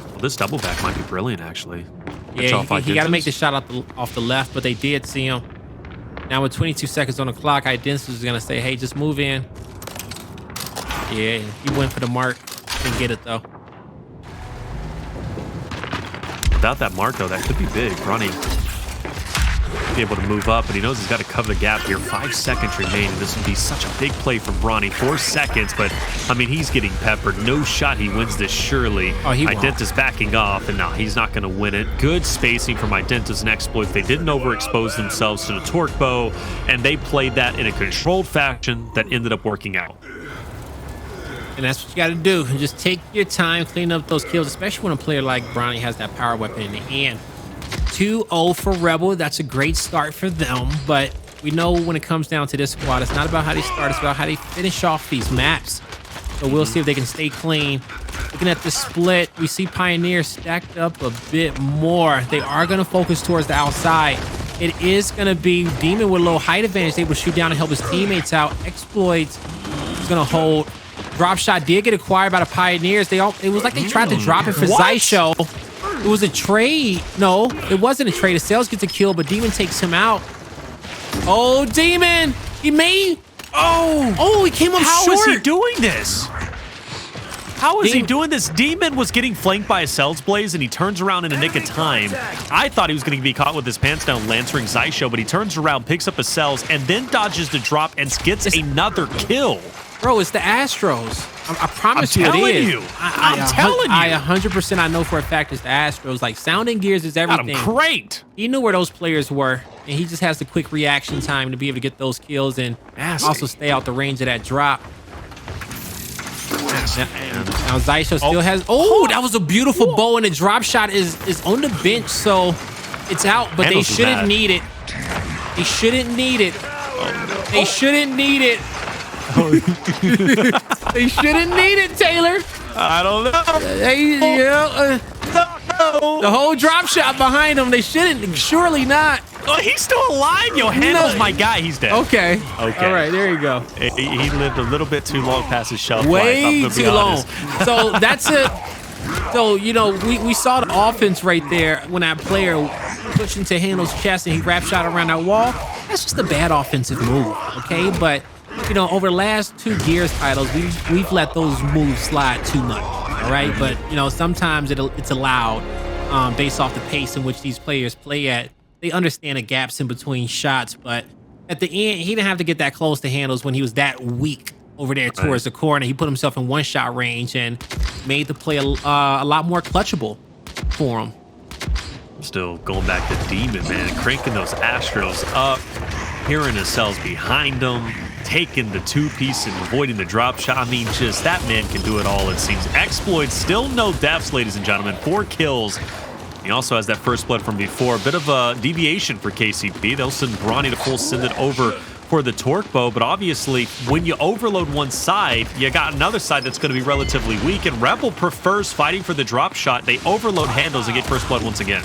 Well, this double back might be brilliant, actually. Yeah, he got to make the shot off the left, but they did see him. Now with 22 seconds on the clock, Identivez is going to say, hey, just move in. Yeah, he went for the mark. Didn't get it, though. Without that mark, though, that could be big. Bronny be able to move up, but he knows he's got to cover the gap here. 5 seconds remain, and this would be such a big play from Bronny. 4 seconds, but I mean, he's getting peppered. No shot he wins this, surely. Oh, he won't. Identivez backing off, and no, he's not going to win it. Good spacing from Identivez and Xploidz. They didn't overexpose themselves to the torque bow, and they played that in a controlled fashion that ended up working out. And that's what you got to do. And just take your time, clean up those kills, especially when a player like Bronny has that power weapon in the hand. 2-0 for Rebel. That's a great start for them. But we know when it comes down to this squad, it's not about how they start. It's about how they finish off these maps. So we'll see if they can stay clean. Looking at the split, we see Pioneers stacked up a bit more. They are going to focus towards the outside. It is going to be Demon with a little height advantage, able to shoot down and help his teammates out. Xploidz is going to hold. Drop shot did get acquired by the Pioneers. It was like they tried to drop it for Xysho. It was a trade. No, it wasn't a trade. Acells gets a kill, but Demon takes him out. Oh, Demon! He made... Oh, he came up short. How is he doing this? How is he doing this? Demon was getting flanked by Acells Blaze, and he turns around in a nick of time. I thought he was going to be caught with his pants down, lancering Xysho, but he turns around, picks up Acells, and then dodges the drop and gets another kill. Bro, it's the Astros. I promise I'm you telling it is. you. I'm telling you. I 100% I know for a fact it's the Astros. Like, sounding gears is everything. Great. He knew where those players were, and he just has the quick reaction time to be able to get those kills and also stay out the range of that drop. Now Xysho still has... Oh, that was a beautiful bow, and the drop shot is on the bench, so it's out, but they shouldn't need it. They shouldn't need it. They shouldn't need it. They shouldn't need it, Taylor. I don't know. The whole drop shot behind him. They shouldn't. Surely not. Oh, he's still alive. Yo, Hndles my guy. He's dead. Okay. All right. There you go. He lived a little bit too long past his shelf life. Way too long. So that's it. So, you know, we saw the offense right there when that player pushed into Hndles' chest and he wrap shot around that wall. That's just a bad offensive move. Okay, but you know, over the last 2 Gears titles, we've let those moves slide too much. All right, but you know, sometimes it's allowed based off the pace in which these players play at. They understand the gaps in between shots, but at the end, he didn't have to get that close to Hndles when he was that weak over there towards the corner. He put himself in 1-shot range and made the play a lot more clutchable for him. Still going back to Demon, man, cranking those Astros up, hearing Acells behind him, taking the 2-piece and avoiding the drop shot. I mean, just that man can do it all, it seems. Xploidz, still no deaths, ladies and gentlemen. 4 kills. He also has that first blood from before. A bit of a deviation for KCP. They'll send Bronny to full send it over for the torque bow, but obviously when you overload one side, you got another side that's going to be relatively weak, and Rebel prefers fighting for the drop shot. They overload Hndles and get first blood once again.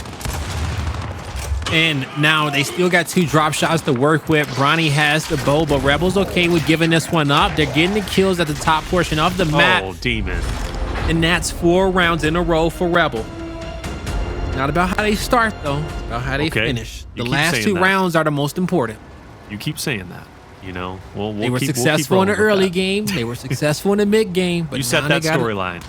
And now they still got 2 drop shots to work with. Bronny has the bow, but Rebel's okay with giving this one up. They're getting the kills at the top portion of the map. Oh, Demon. And that's 4 rounds in a row for Rebel. Not about how they start, though. It's about how they finish. The last 2 rounds are the most important. You keep saying that. You know, they were successful in the early game. They were successful in the mid game. But you set that storyline.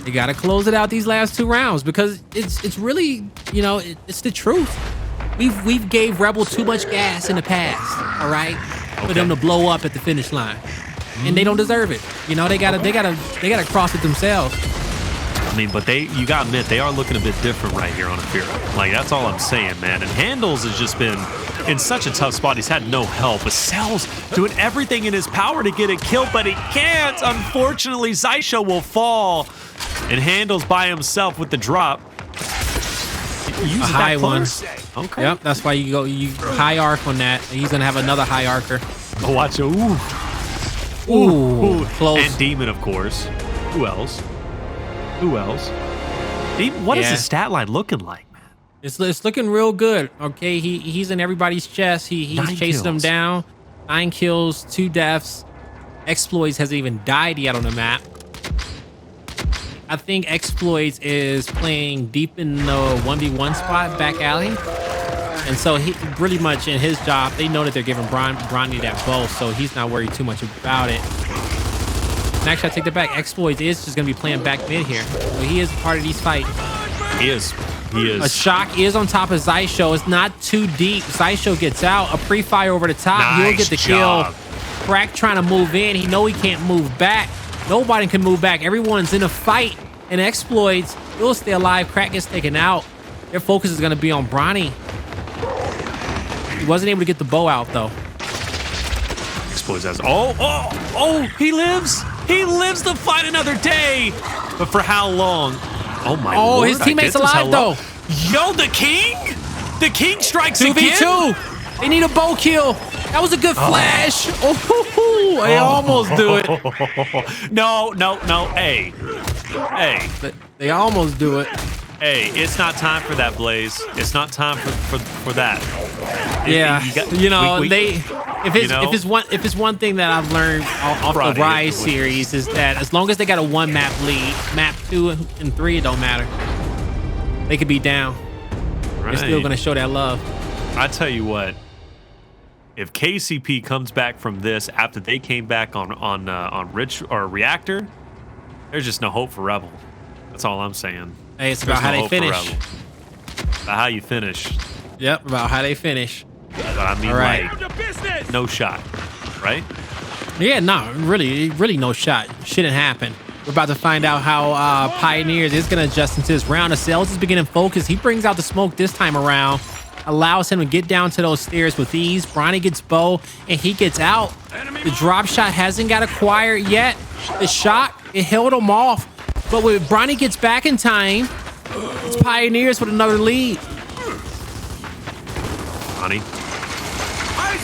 They got to close it out these last 2 rounds because it's really, you know, it's the truth. We've gave Rebel too much gas in the past, all right, for them to blow up at the finish line, and they don't deserve it. You know, they gotta cross it themselves. I mean, but you gotta admit, they are looking a bit different right here on Ephyra. Like, that's all I'm saying, man. And Hndles has just been in such a tough spot. He's had no help. Acells doing everything in his power to get a kill, but he can't. Unfortunately, Xysho will fall, and Hndles by himself with the drop. A high one. Okay. Yep, that's why you high arc on that. He's gonna have another high arcer. Oh, watch it. Ooh, close. And Demon, of course. Who else? Demon, what is his stat line looking like, man? It's looking real good. Okay, he's in everybody's chest. He's chasing them down. 9 kills, 2 deaths. Xploidz hasn't even died yet on the map. I think Xploidz is playing deep in the 1v1 spot, back alley. And so he really much in his job, they know that they're giving Bronny that bow, so he's not worried too much about it. And actually, I take that back. Xploidz is just going to be playing back mid here. So he is part of these fights. He is. A shock is on top of Xysho. It's not too deep. Xysho gets out. A pre-fire over the top. He'll get the kill. Crack trying to move in. He know he can't move back. Nobody can move back. Everyone's in a fight. And Xploidz will stay alive. Crack gets taken out. Their focus is going to be on Bronny. He wasn't able to get the bow out, though. Xploidz has... Oh, he lives. He lives to fight another day. But for how long? Oh, my Lord. His teammate's alive, though. Yo, the king? The king strikes again? 2v2. They need a bow kill. That was a good flash. Oh, they almost do it. No. Hey. They almost do it. Hey, it's not time for that, Blaze. It's not time for that. Yeah, if it's one thing that I've learned off the Rise series is that as long as they got a 1 map lead, map 2 and 3, it don't matter. They could be down. They're still gonna show that love. I tell you what. If KCP comes back from this after they came back on Reactor, there's just no hope for Rebel. That's all I'm saying. Hey, it's about how they finish. About how you finish. Yep, about how they finish. But I mean, like, no shot, right? Yeah, no, really no shot. Shouldn't happen. We're about to find out how Pioneers is going to adjust into this round. Acells is beginning focus. He brings out the smoke this time around. Allows him to get down to those stairs with ease. Bronny gets bow, and he gets out. The drop shot hasn't got acquired yet. The shot, it held him off. But when Bronny gets back in time, it's Pioneers with another lead. Bronny.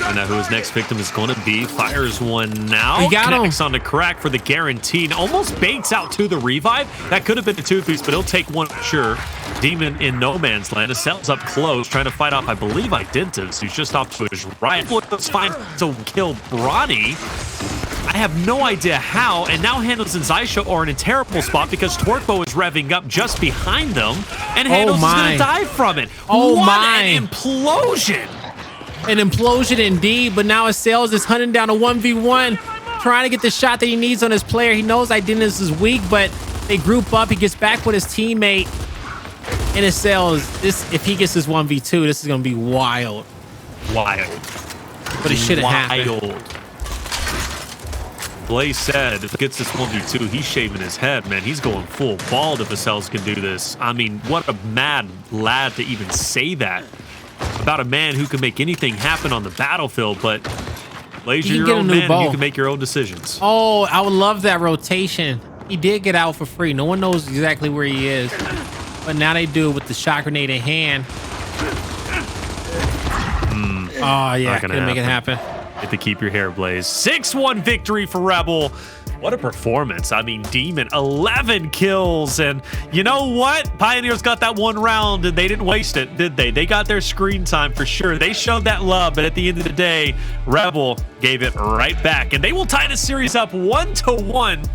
I know who his next victim is going to be. Fires one now. He got Connects him. on the crack for the guarantee. Almost baits out to the revive. That could have been the 2-piece, but he'll take one for sure. Demon in no man's land. Acells up close, trying to fight off, I believe, Identivez, who's just off to his right. Let's find to kill Bronny. I have no idea how, and now Hndles and Xysho are in a terrible spot because Torpo is revving up just behind them, and Hndles is going to die from it. What an implosion! An implosion indeed, but now Acells is hunting down a 1v1, trying to get the shot that he needs on his player. He knows Identivez is weak, but they group up. He gets back with his teammate, and Acells, if he gets this 1v2, this is going to be wild. Wild. But it shouldn't happen. Blaze said if he gets this 1v2, he's shaving his head, man. He's going full bald if Acells can do this. I mean, what a mad lad to even say that about a man who can make anything happen on the battlefield, but Blaze, you're your own man, and you can make your own decisions. Oh, I would love that rotation. He did get out for free. No one knows exactly where he is, but now they do it with the shot grenade in hand. Oh, yeah, couldn't make it happen. Get to keep your hair, Blaze. 6-1 victory for Rebel. What a performance. I mean, Demon, 11 kills. And you know what? Pioneers got that one round and they didn't waste it, did they? They got their screen time for sure. They showed that love, but at the end of the day, Rebel gave it right back. And they will tie the series up 1-1.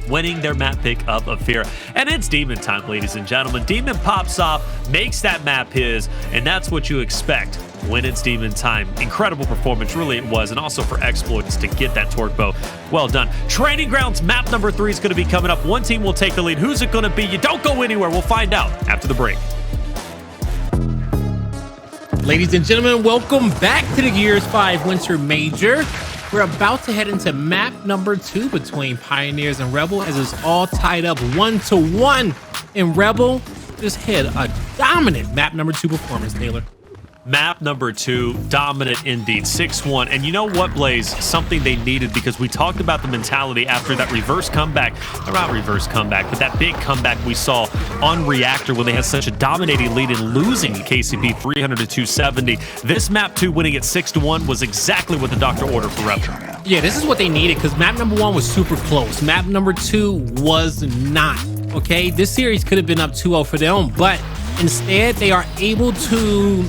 Winning their map pick of Ephyra. And it's Demon time, ladies and gentlemen. Demon pops off, makes that map his, and that's what you expect when it's Demon time. Incredible performance, really it was, and also for Xploidz to get that torque bow. Well done. Training Grounds map number 3 is going to be coming up. One team will take the lead. Who's it going to be? You don't go anywhere. We'll find out after the break. Ladies and gentlemen, welcome back to the Gears 5 Winter Major. We're about to head into map number 2 between Pioneers and Rebel, as it's all tied up 1-1. And Rebel just hit a dominant map number 2 performance, Taylor. Map number 2, dominant indeed, 6-1. And you know what, Blaze? Something they needed, because we talked about the mentality after that reverse comeback, or not reverse comeback, but that big comeback we saw on Reactor when they had such a dominating lead and losing to KCP 300-270. This map 2 winning at 6-1 was exactly what the doctor ordered for Rebel. Yeah, this is what they needed, because map number 1 was super close. Map number 2 was not. Okay, this series could have been up 2-0 for them, but instead, they are able to,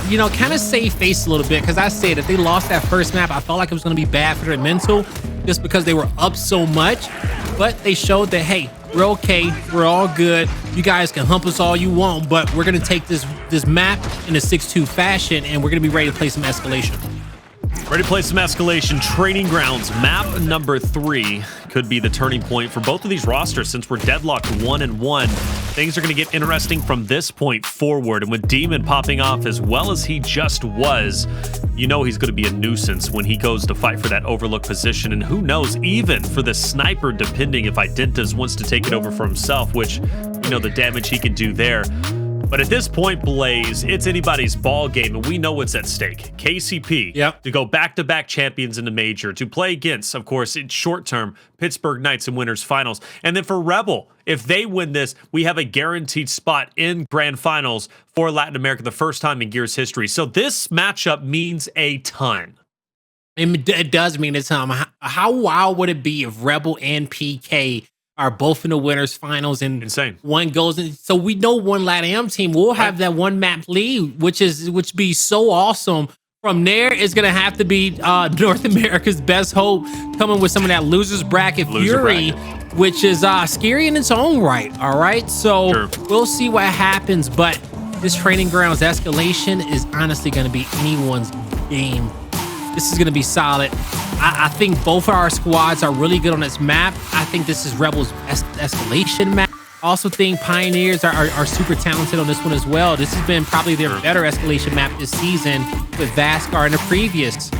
you know, kind of save face a little bit, because I said if they lost that first map, I felt like it was going to be bad for their mental just because they were up so much. But they showed that, hey, we're okay. We're all good. You guys can hump us all you want, but we're going to take this map in a 6-2 fashion, and we're going to be ready to play some Escalation. Ready to play some Escalation. Training Grounds map number 3 could be the turning point for both of these rosters, since we're deadlocked 1-1. Things are going to get interesting from this point forward, and with Demon popping off as well as he just was, you know he's going to be a nuisance when he goes to fight for that overlook position. And who knows, even for the sniper, depending if Identivez wants to take it over for himself, which, you know, the damage he can do there. But at this point, Blaze, it's anybody's ball game, and we know what's at stake. KCP, to go back-to-back champions in the Major, to play against, of course, in short-term, Pittsburgh Knights and Winners Finals. And then for Rebel, if they win this, we have a guaranteed spot in Grand Finals for Latin America, the first time in Gears history. So this matchup means a ton. It does mean a ton. How wild would it be if Rebel and PK are both in the Winners Finals and insane one goes in? So we know one LATAM team will have that one map lead, which be so awesome. From there, it's gonna have to be North America's best hope coming with some of that losers bracket fury, which is scary in its own right. All right, so we'll see what happens, but this Training Grounds Escalation is honestly gonna be anyone's game. This is going to be solid. I think both of our squads are really good on this map. I think this is Rebel's Escalation map. I also think Pioneers are super talented on this one as well. This has been probably their better Escalation map this season with Vascar in the previous.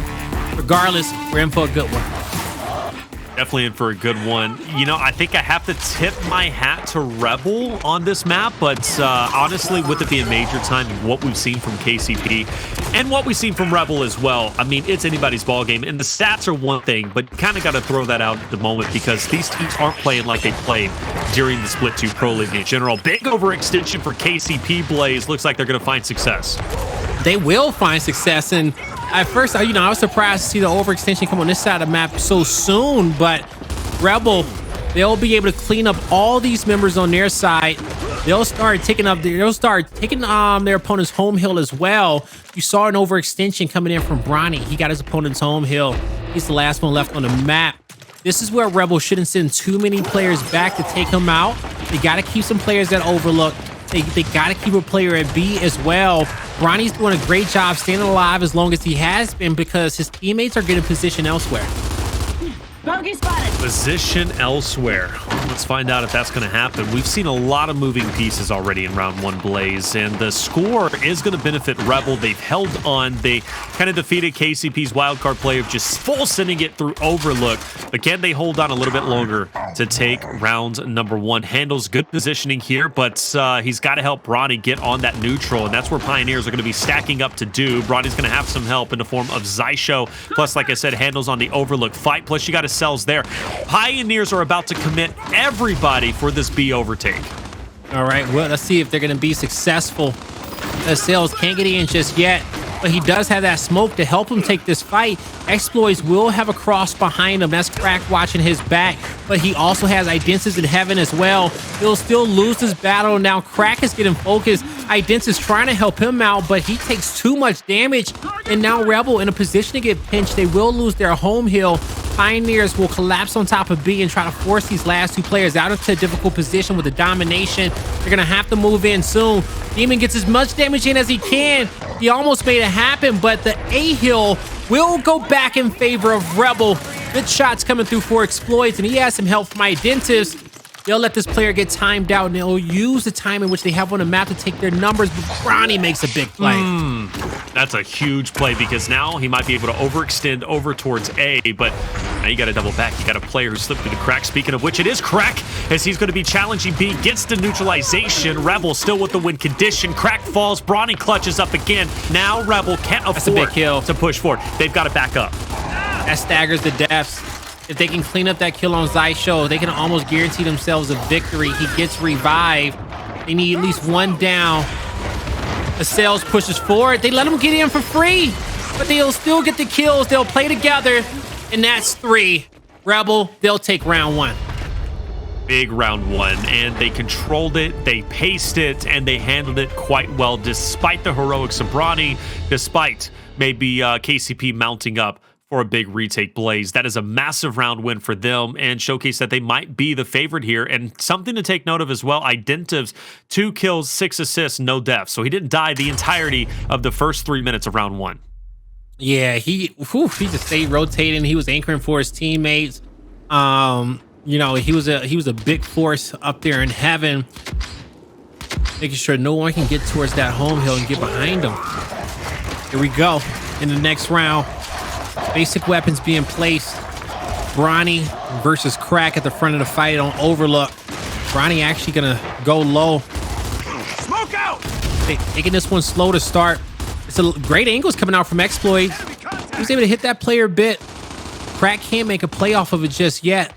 Regardless, we're in for a good one. Definitely in for a good one. You know, I think I have to tip my hat to Rebel on this map, but honestly, with it being Major time and what we've seen from KCP and what we've seen from Rebel as well, I mean, it's anybody's ball game, and the stats are one thing, but kind of got to throw that out at the moment, because these teams aren't playing like they played during the Split 2 Pro League in general. Big overextension for KCP, Blaze. Looks like they're going to find success. They will find success, and at first, you know, I was surprised to see the overextension come on this side of the map so soon, but Rebel, they'll be able to clean up all these members on their side. They'll start taking their opponent's home hill as well. You saw an overextension coming in from Bronny. He got his opponent's home hill. He's the last one left on the map. This is where Rebel shouldn't send too many players back to take him out. They got to keep some players at overlook. They got to keep a player at B as well. Bronny's doing a great job staying alive as long as he has been, because his teammates are getting position elsewhere. Bogey spotted. Position elsewhere. Let's find out if that's going to happen. We've seen a lot of moving pieces already in round 1, Blaze, and the score is going to benefit Rebel. They've held on. They kind of defeated KCP's wildcard play of just full sending it through overlook. But can they hold on a little bit longer to take round number 1? Hndles good positioning here, but he's got to help Bronny get on that neutral, and that's where Pioneers are going to be stacking up to do. Bronny's going to have some help in the form of Xysho, plus, like I said, Hndles on the overlook fight, plus you got Acells there. Pioneers are about to commit everybody for this B overtake. All right, well, let's see if they're going to be successful. Acells can't get in just yet. but he does have that smoke to help him take this fight. Xploidz will have a cross behind him. That's Crack watching his back, but he also has Identivez in heaven as well. He'll still lose this battle. Now Crack is getting focused. Identivez is trying to help him out, but he takes too much damage, and now Rebel in a position to get pinched. They will lose their home hill. Pioneers will collapse on top of B and try to force these last two players out into a difficult position with the domination. They're gonna have to move in soon. Demon gets as much damage in as he can. He almost made it happen, but the A hill will go back in favor of Rebel. Good shots coming through for Xploidz, and he has some help from Identivez. They'll let this player get timed out, and they'll use the time in which they have on the map to take their numbers, but Bronny makes a big play. That's a huge play because now he might be able to overextend over towards A, but now you got to double back. You got a player who slipped through the crack. Speaking of which, it is Crack, as he's going to be challenging B, gets the neutralization. Rebel still with the win condition. Crack falls. Bronny clutches up again. Now Rebel can't afford to push forward. They've got to back up. That staggers the deaths. If they can clean up that kill on Xysho, they can almost guarantee themselves a victory. He gets revived. They need at least one down. Acells pushes forward. They let him get in for free, but they'll still get the kills. They'll play together, and that's 3. Rebel, they'll take round 1. Big round 1, and they controlled it, they paced it, and they handled it quite well, despite the heroics of Bronny, despite maybe KCP mounting up for a big retake Blaze. That is a massive round win for them and showcase that they might be the favorite here. And something to take note of as well, Identivez, 2 kills, 6 assists, no deaths. So he didn't die the entirety of the first 3 minutes of round 1. Yeah, he just stayed rotating. He was anchoring for his teammates. You know, he was a big force up there in heaven, making sure no one can get towards that home hill and get behind him. Here we go in the next round. Basic weapons being placed. Bronny versus Crack at the front of the fight on Overlook. Bronny actually gonna go low. Smoke out! Taking this one slow to start. It's a great angles coming out from Xploidz. He was able to hit that player a bit. Crack can't make a play off of it just yet.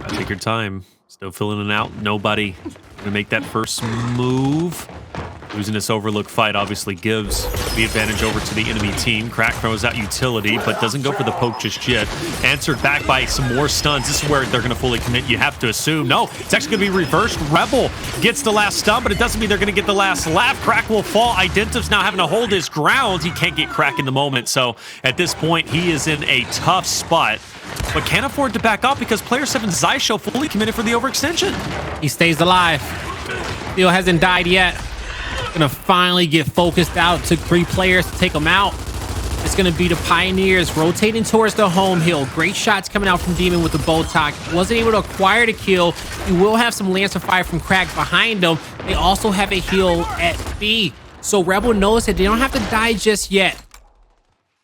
Take your time. Still filling it out. Nobody gonna make that first move. Losing this Overlook fight obviously gives the advantage over to the enemy team. Crack throws out utility, but doesn't go for the poke just yet. Answered back by some more stuns. This is where they're going to fully commit. You have to assume. No, it's actually going to be reversed. Rebel gets the last stun, but it doesn't mean they're going to get the last laugh. Crack will fall. Identivez now having to hold his ground. He can't get Crack in the moment. So at this point, he is in a tough spot, but can't afford to back up because player 7 Xysho fully committed for the overextension. He stays alive. Still hasn't died yet. Gonna finally get focused out. Took 3 players to take him out. It's gonna be the Pioneers rotating towards the home hill. Great shots coming out from Demon with the Boltok. Wasn't able to acquire the kill. He will have some Lancer fire from Crack behind him. They also have a heal at B. So Rebel knows that they don't have to die just yet.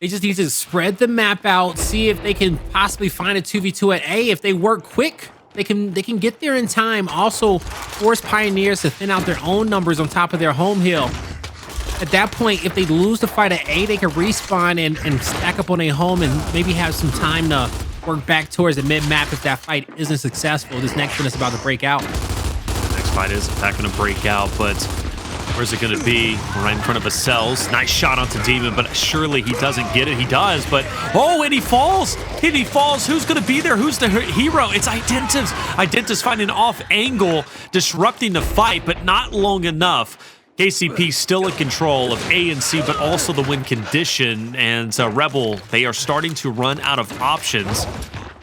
They just need to spread the map out, see if they can possibly find a 2v2 at A. If they work quick, they can get there in time. Also force Pioneers to thin out their own numbers on top of their home hill. At that point, if they lose the fight at A, they can respawn and stack up on a home and maybe have some time to work back towards the mid-map if that fight isn't successful. This next one is about to break out. Next fight is in fact going to break out, but where's it going to be? Right in front of Acells. Nice shot onto Demon, but surely he doesn't get it. He does, but oh, and he falls. And he falls. Who's going to be there? Who's the hero? It's Identivez. Identivez finding an off angle, disrupting the fight, but not long enough. KCP still in control of A and C, but also the win condition. And Rebel, they are starting to run out of options.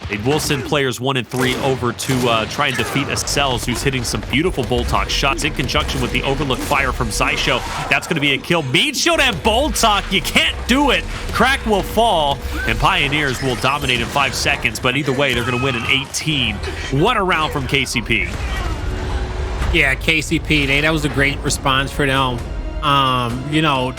They will send players 1 and 3 over to try and defeat Acells, who's hitting some beautiful Boltok shots in conjunction with the Overlook fire from Xysho. That's going to be a kill. Mean Shield and Boltok, you can't do it. Crack will fall, and Pioneers will dominate in 5 seconds, but either way, they're going to win in 18. What a round from KCP. Yeah, KCP, that was a great response for them. You know,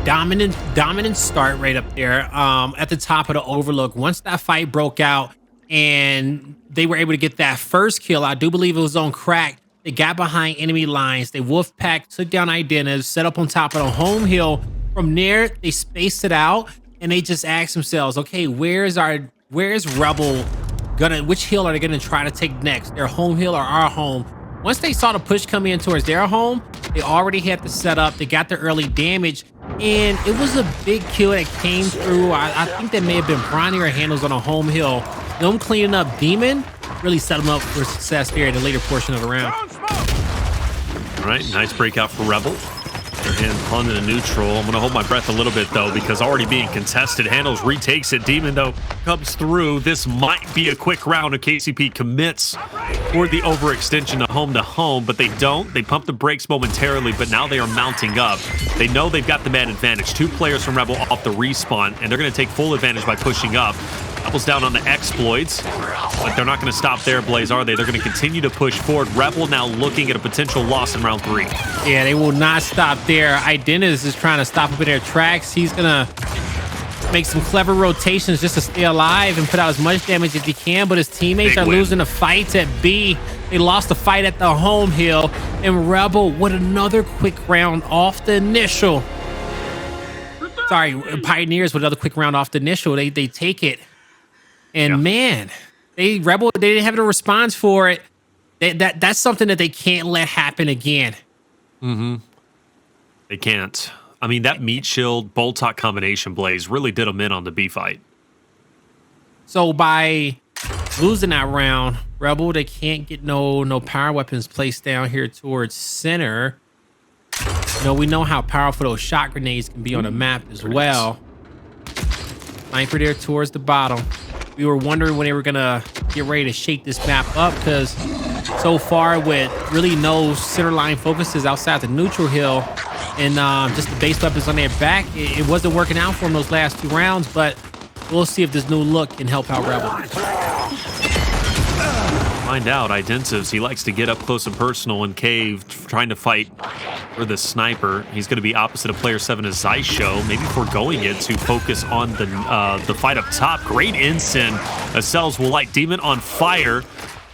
dominant start right up there at the top of the Overlook. Once that fight broke out and they were able to get that first kill, I do believe it was on Crack. They got behind enemy lines. They wolfpack, took down Identivez, set up on top of the home hill. From there, they spaced it out and they just asked themselves, okay, where's Rebel gonna, which hill are they gonna try to take next? Their home hill or our home? Once they saw the push come in towards their home, They already had the setup. They got the early damage. And it was a big kill that came through. I think that may have been Bronny or Hndles on a home hill. Them cleaning up Demon really set them up for success there in the later portion of the round. All right, nice breakout for Rebel. And pun in a neutral. I'm going to hold my breath a little bit, though, because already being contested. Hndles retakes it. Demon, though, comes through. This might be a quick round if KCP commits for the overextension to home, but they don't. They pump the brakes momentarily, but now they are mounting up. They know they've got the man advantage. 2 players from Rebel off the respawn, and they're going to take full advantage by pushing up. Rebel's down on the Xploidz, but they're not going to stop there, Blaze, are they? They're going to continue to push forward. Rebel now looking at a potential loss in round 3. Yeah, they will not stop there. Identivez is trying to stop up in their tracks. He's going to make some clever rotations just to stay alive and put out as much damage as he can, but his teammates are losing the fights at B. They lost the fight at the home hill, and Rebel with another quick round off the initial. Sorry, Pioneers with another quick round off the initial. They take it. And man, Rebel, they didn't have a response for it. That's something that they can't let happen again. They can't. I mean, that meat shield Boltok combination, Blaze, really did them in on the B fight. So by losing that round, Rebel, they can't get no power weapons placed down here towards center. You know, we know how powerful those shot grenades can be on the map as well. Sniper there towards the bottom. We were wondering when they were gonna get ready to shake this map up, because so far with really no center line focuses outside the neutral hill and just the base weapons on their back, it wasn't working out for them those last 2 rounds, but we'll see if this new look can help out Rebel. Find out. Identivez, he likes to get up close and personal in cave, trying to fight for the sniper. He's going to be opposite of player 7 as Xysho, maybe foregoing it to focus on the fight up top. Great ensign. Acells will light Demon on fire.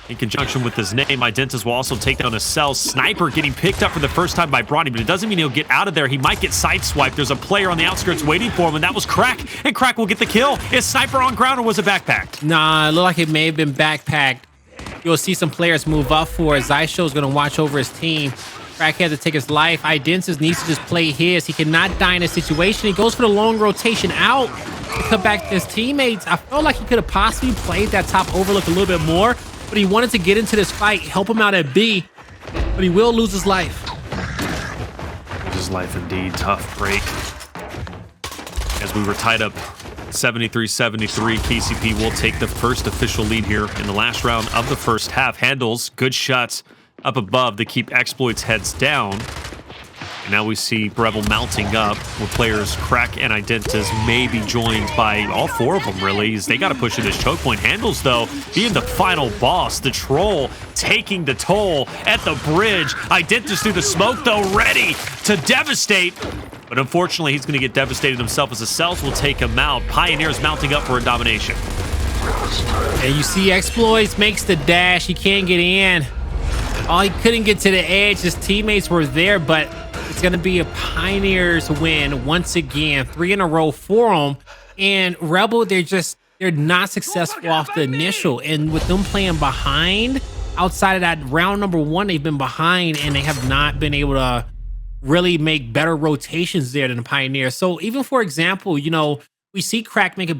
In conjunction with his name, Identivez will also take down Acells. Sniper getting picked up for the first time by Bronny, but it doesn't mean he'll get out of there. He might get sideswiped. There's a player on the outskirts waiting for him, and that was Crack. And Crack will get the kill. Is Sniper on ground, or was it backpacked? Nah, it looked like it may have been backpacked. You'll see some players move up for it. Xysho's going to watch over his team. Crack had to take his life. Identivez needs to just play his. He cannot die in a situation. He goes for the long rotation out to come back to his teammates. I felt like he could have possibly played that top overlook a little bit more, but he wanted to get into this fight, help him out at B, but he will lose his life. Lose his life indeed. Tough break. As we were tied up 73-73, KCP will take the first official lead here in the last round of the first half. Hndles, good shots up above to keep Xploidz heads down. And now we see Rebel mounting up with players Crack and Identivez may be joined by all 4 of them, really, as they got to push to this choke point. Hndles, though, being the final boss, the troll taking the toll at the bridge. Identivez through the smoke, though, ready to devastate. But unfortunately, he's going to get devastated himself as Acells will take him out. Pioneers mounting up for a domination. And you see Xploidz makes the dash. He can't get in. Oh, he couldn't get to the edge. His teammates were there, but it's going to be a Pioneers win once again. 3 in a row for them. And Rebel, they're not successful off the initial. And with them playing behind, outside of that round number 1, they've been behind, and they have not been able to really make better rotations there than the Pioneers. So even, for example, you know, we see Crack make a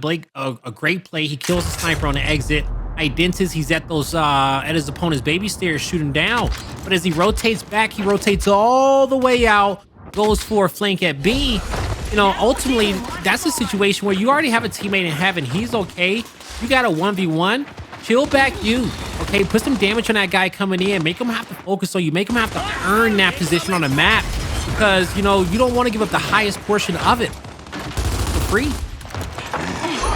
great play. He kills the sniper on the exit. Identivez, he's at those at his opponent's baby stairs, shooting down. But as he rotates back, he rotates all the way out, goes for a flank at B. You know, ultimately, that's a situation where you already have a teammate in heaven. He's okay. You got a 1v1. Chill back you. Okay, put some damage on that guy coming in. Make him have to focus on you. Make him have to earn that position on the map. Because, you know, you don't want to give up the highest portion of it for free.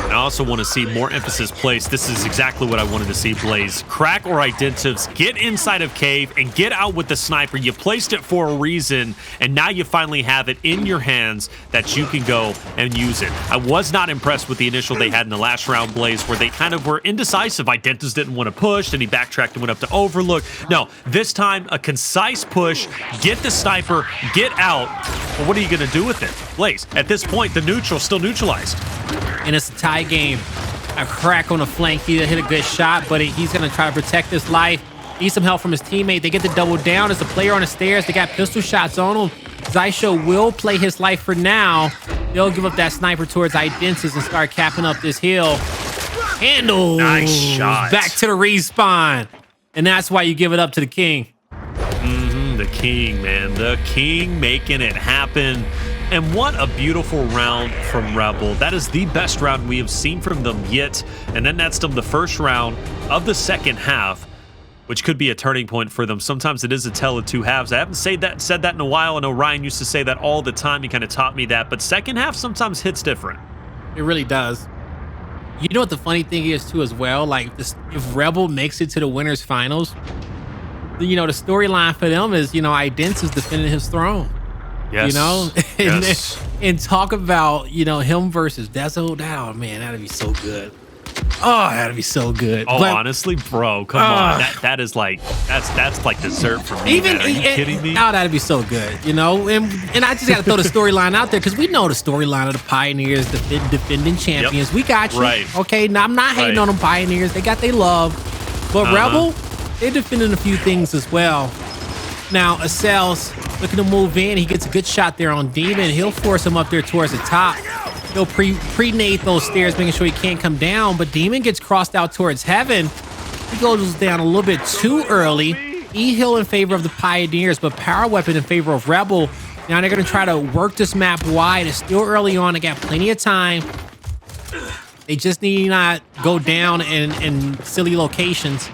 I also want to see more emphasis placed. This is exactly what I wanted to see, Blaze. Crack or Identivez, get inside of cave and get out with the sniper. You placed it for a reason, and now you finally have it in your hands that you can go and use it. I was not impressed with the initial they had in the last round, Blaze, where they kind of were indecisive. Identivez didn't want to push, and he backtracked and went up to overlook. No, this time, a concise push, get the sniper, get out. Well, what are you going to do with it? Blaze, at this point, the neutral's still neutralized. And it's a tie game. A Crack on the flank. He hit a good shot, but he's going to try to protect his life. Needs some help from his teammate. They get the double down. As the player on the stairs, they got pistol shots on him. Xysho will play his life for now. They'll give up that sniper towards Identivez and start capping up this hill. Hndles. Nice shot. Back to the respawn. And that's why you give it up to the king. The king, man. The king making it happen. And what a beautiful round from Rebel. That is the best round we have seen from them yet. And then that's them the first round of the second half, which could be a turning point for them. Sometimes it is a tale of two halves. I haven't said that in a while. I know Ryan used to say that all the time. He kind of taught me that. But second half sometimes hits different. It really does. You know what the funny thing is too as well? Like if Rebel makes it to the winners finals, you know, the storyline for them is, you know, Identivez is defending his throne. Yes. You know, Yes. and talk about, you know, him versus Dezo. Oh man, that'd be so good. Oh, that'd be so good. Oh, But honestly, bro, come on. That is like that's like dessert for me. even man. Are you kidding me? Oh, that'd be so good. You know, and I just got to throw the storyline out there because we know the storyline of the Pioneers, the defending champions. Yep. We got you. Right. Okay, now I'm not hating Right. on them Pioneers. They got their love, but Rebel, they're defending a few things as well. Now, Acells looking to move in. He gets a good shot there on Demon. He'll force him up there towards the top. He'll pre-nade those stairs, making sure he can't come down. But Demon gets crossed out towards heaven. He goes down a little bit too early. E-Hill in favor of the Pioneers, but Power Weapon in favor of Rebel. Now they're going to try to work this map wide. It's still early on. They got plenty of time. They just need to not go down in silly locations.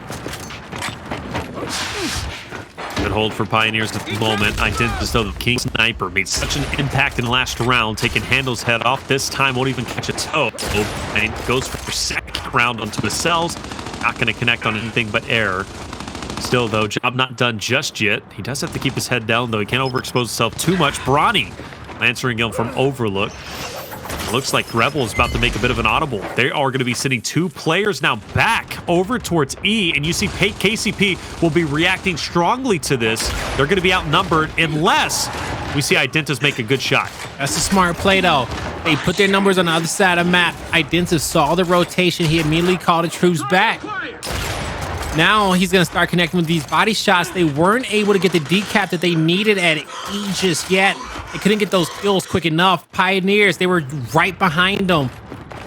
Good hold for Pioneers at the moment. Identivez, though, the King Sniper made such an impact in the last round, taking Hndles' head off. This time won't even catch a toe. And goes for second round onto Acells. Not going to connect on anything but air. Still, though, job not done just yet. He does have to keep his head down, though. He can't overexpose himself too much. Bronny answering him from Overlook. Looks like Rebel is about to make a bit of an audible. They are going to be sending two players now back over towards E, and you see KCP will be reacting strongly to this. They're going to be outnumbered unless we see Identivez make a good shot. That's a smart play, though. They put their numbers on the other side of the map. Identivez saw the rotation. He immediately called the troops back. Now he's going to start connecting with these body shots. They weren't able to get the decap that they needed at E just yet. They couldn't get those kills quick enough. Pioneers, they were right behind them.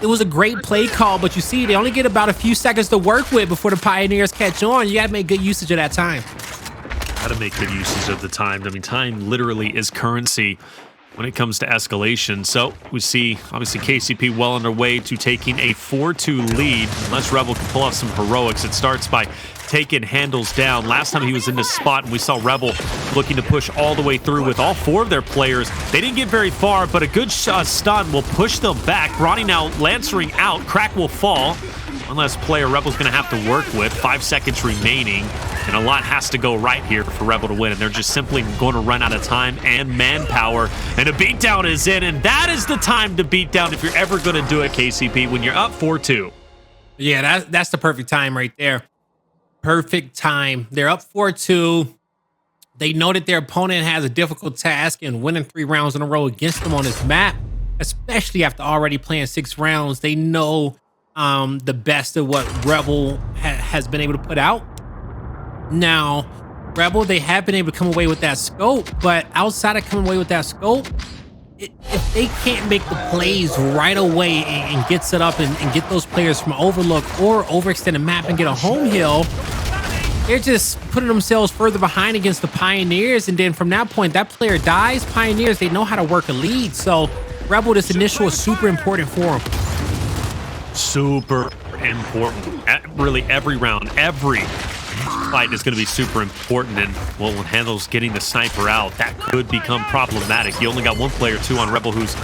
It was a great play call, but you see, they only get about a few seconds to work with before the Pioneers catch on. You got to make good usage of that time. Got to make good usage of the time. I mean, time literally is currency when it comes to escalation. So we see, obviously, KCP well on their way to taking a 4-2 lead. Unless Rebel can pull off some heroics, it starts by taking Hndles down. Last time he was in this spot, and we saw Rebel looking to push all the way through with all four of their players. They didn't get very far, but a good stun will push them back. Bronny now lancering out. Crack will fall. One less player Rebel's going to have to work with. 5 seconds remaining, and a lot has to go right here for Rebel to win, and they're just simply going to run out of time and manpower, and a beatdown is in, and that is the time to beat down if you're ever going to do it, KCP, when you're up 4-2. Yeah, that's the perfect time right there. Perfect time. They're up 4-2. They know that their opponent has a difficult task, and winning 3 rounds in a row against them on this map, especially after already playing 6 rounds, they know the best of what Rebel has been able to put out. Now, Rebel, they have been able to come away with that scope, but outside of coming away with that scope, if they can't make the plays right away and get set up and get those players from Overlook or overextend the map and get a home hill, they're just putting themselves further behind against the Pioneers. And then from that point, that player dies. Pioneers, they know how to work a lead. So Rebel, this initial is super important for them. Super important. Really, every round, every fight is going to be super important. And well, when Hndles getting the sniper out, that could become problematic. You only got 1 player, 2 on Rebel, who's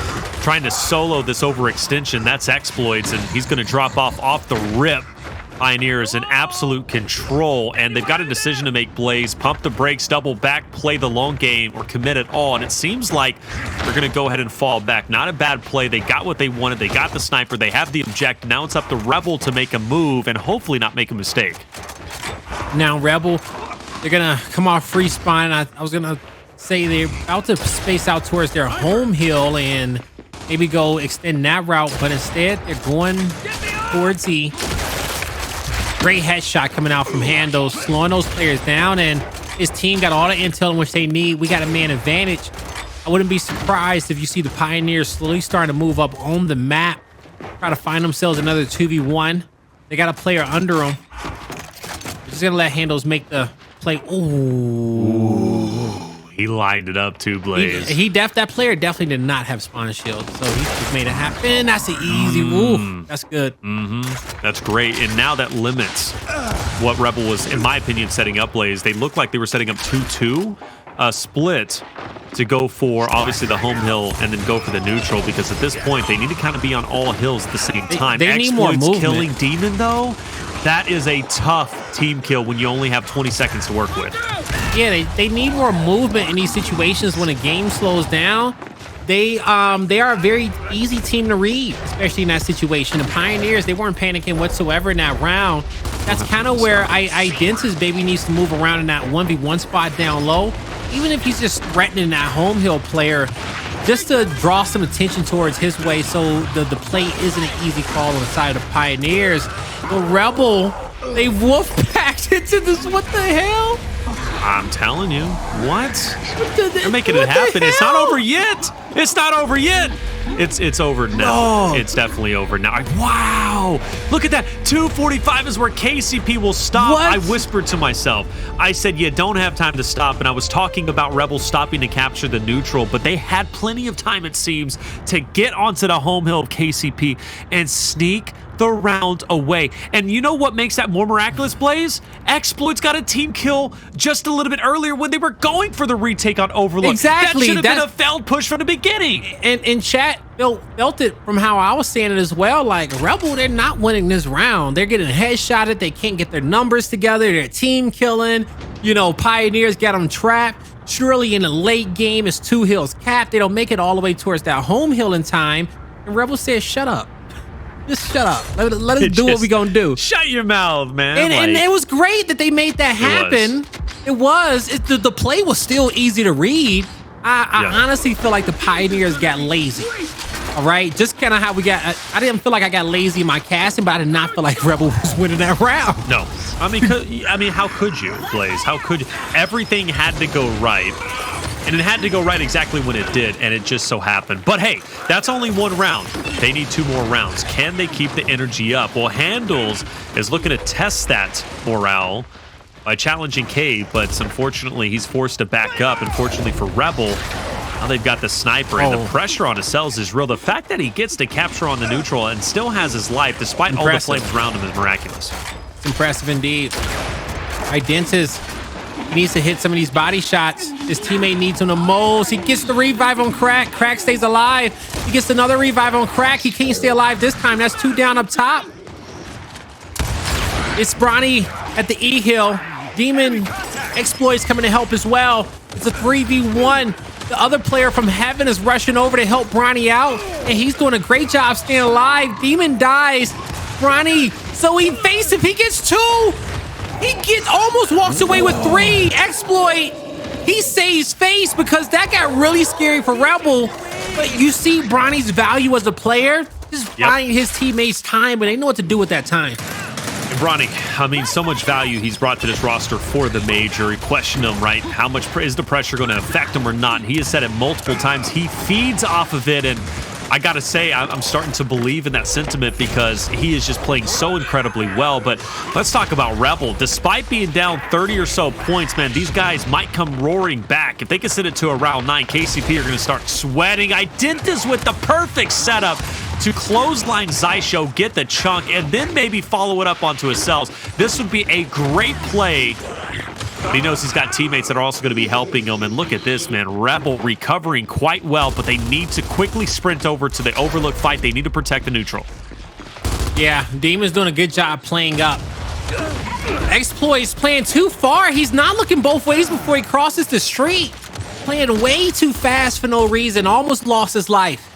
trying to solo this overextension. That's Xploidz, and he's going to drop off the rip. Pioneers in absolute control, and they've got a decision to make. Blaze, pump the brakes, double back, play the long game, or commit it all. And it seems like they're going to go ahead and fall back. Not a bad play. They got what they wanted. They got the sniper. They have the objective. Now it's up to Rebel to make a move and hopefully not make a mistake. Now Rebel, they're going to come off free spawn. I was going to say they're about to space out towards their home hill and maybe go extend that route, but instead they're going towards E. Great headshot coming out from Hndles, slowing those players down, and his team got all the intel in which they need. We got a man advantage. I wouldn't be surprised if you see the Pioneers slowly starting to move up on the map, try to find themselves another 2v1. They got a player under them. They're just gonna let Hndles make the play. Ooh. He lined it up too, Blaze. That player definitely did not have spawn shield, so he just made it happen. That's an easy. Ooh, that's good. That's great. And now that limits what Rebel was, in my opinion, setting up, Blaze. They looked like they were setting up 2-2, split to go for obviously the home hill and then go for the neutral, because at this point they need to kind of be on all hills at the same time. They need more movement. Killing Demon though, that is a tough team kill when you only have 20 seconds to work with. Yeah, they need more movement in these situations when a game slows down. They are a very easy team to read, especially in that situation. The Pioneers, they weren't panicking whatsoever in that round. That's kind of where Identivez baby needs to move around in that 1v1 spot down low. Even if he's just threatening that home hill player, just to draw some attention towards his way, so the play isn't an easy call on the side of Pioneers. The Rebel, they wolf packed into this. What the hell? I'm telling you, what? They're making it happen. It's not over yet. It's not over yet. It's over now. Oh. It's definitely over now. Wow. Look at that. 2:45 is where KCP will stop. What? I whispered to myself. I said, you don't have time to stop. And I was talking about Rebels stopping to capture the neutral, but they had plenty of time, it seems, to get onto the home hill of KCP and sneak the round away. And you know what makes that more miraculous, Blaze? Xploidz got a team kill just a little bit earlier when they were going for the retake on Overlook. Exactly. That should have been a failed push from the beginning. And in chat, felt it from how I was saying it as well. Like, Rebel, they're not winning this round. They're getting headshotted. They can't get their numbers together. They're team killing. You know, Pioneers got them trapped. Surely in the late game, it's 2 hills capped. They don't make it all the way towards that home hill in time. And Rebel says, shut up. Just shut up. Let us do what we gonna do. Shut your mouth, man. And it was great that they made that happen. The play was still easy to read. I honestly feel like the Pioneers got lazy. All right, just kind of how we got. I didn't feel like I got lazy in my casting, but I did not feel like Rebel was winning that round. No, I mean, how could you, Blaze? How could you? Everything had to go right. And it had to go right exactly when it did, and it just so happened. But hey, that's only 1 round. They need 2 more rounds. Can they keep the energy up? Well, Hndles is looking to test that morale by challenging Cave, but unfortunately, he's forced to back up. Unfortunately for Rebel, now they've got the sniper, and the pressure on Acells is real. The fact that he gets to capture on the neutral and still has his life, despite all the flames around him, is miraculous. It's impressive indeed. Identivez, he needs to hit some of these body shots. His teammate needs him the most. He gets the revive on Crack. Crack stays alive. He gets another revive on Crack. He can't stay alive this time. That's 2 down up top. It's Bronny at the E hill. Demon Xploidz coming to help as well. It's a 3v1. The other player from Heaven is rushing over to help Bronny out, and he's doing a great job staying alive. Demon dies. Bronny, so he faces him. He gets 2. He almost walks away with 3. Xploidz, he saves face because that got really scary for Rebel. But you see Bronny's value as a player, just buying his teammates time, but they know what to do with that time. Bronny, I mean, so much value he's brought to this roster for the major. He questioned him, right? How much is the pressure going to affect him or not? And he has said it multiple times. He feeds off of it, and I gotta say, I'm starting to believe in that sentiment because he is just playing so incredibly well. But let's talk about Rebel. Despite being down 30 or so points, man, these guys might come roaring back. If they can send it to a round 9, KCP are going to start sweating. Identivez with the perfect setup to clothesline Xysho, get the chunk, and then maybe follow it up onto Acells. This would be a great play. But he knows he's got teammates that are also going to be helping him. And look at this, man. Rebel recovering quite well, but they need to quickly sprint over to the Overlook fight. They need to protect the neutral. Yeah, Demon's doing a good job playing up. Xploidz playing too far. He's not looking both ways before he crosses the street. Playing way too fast for no reason. Almost lost his life.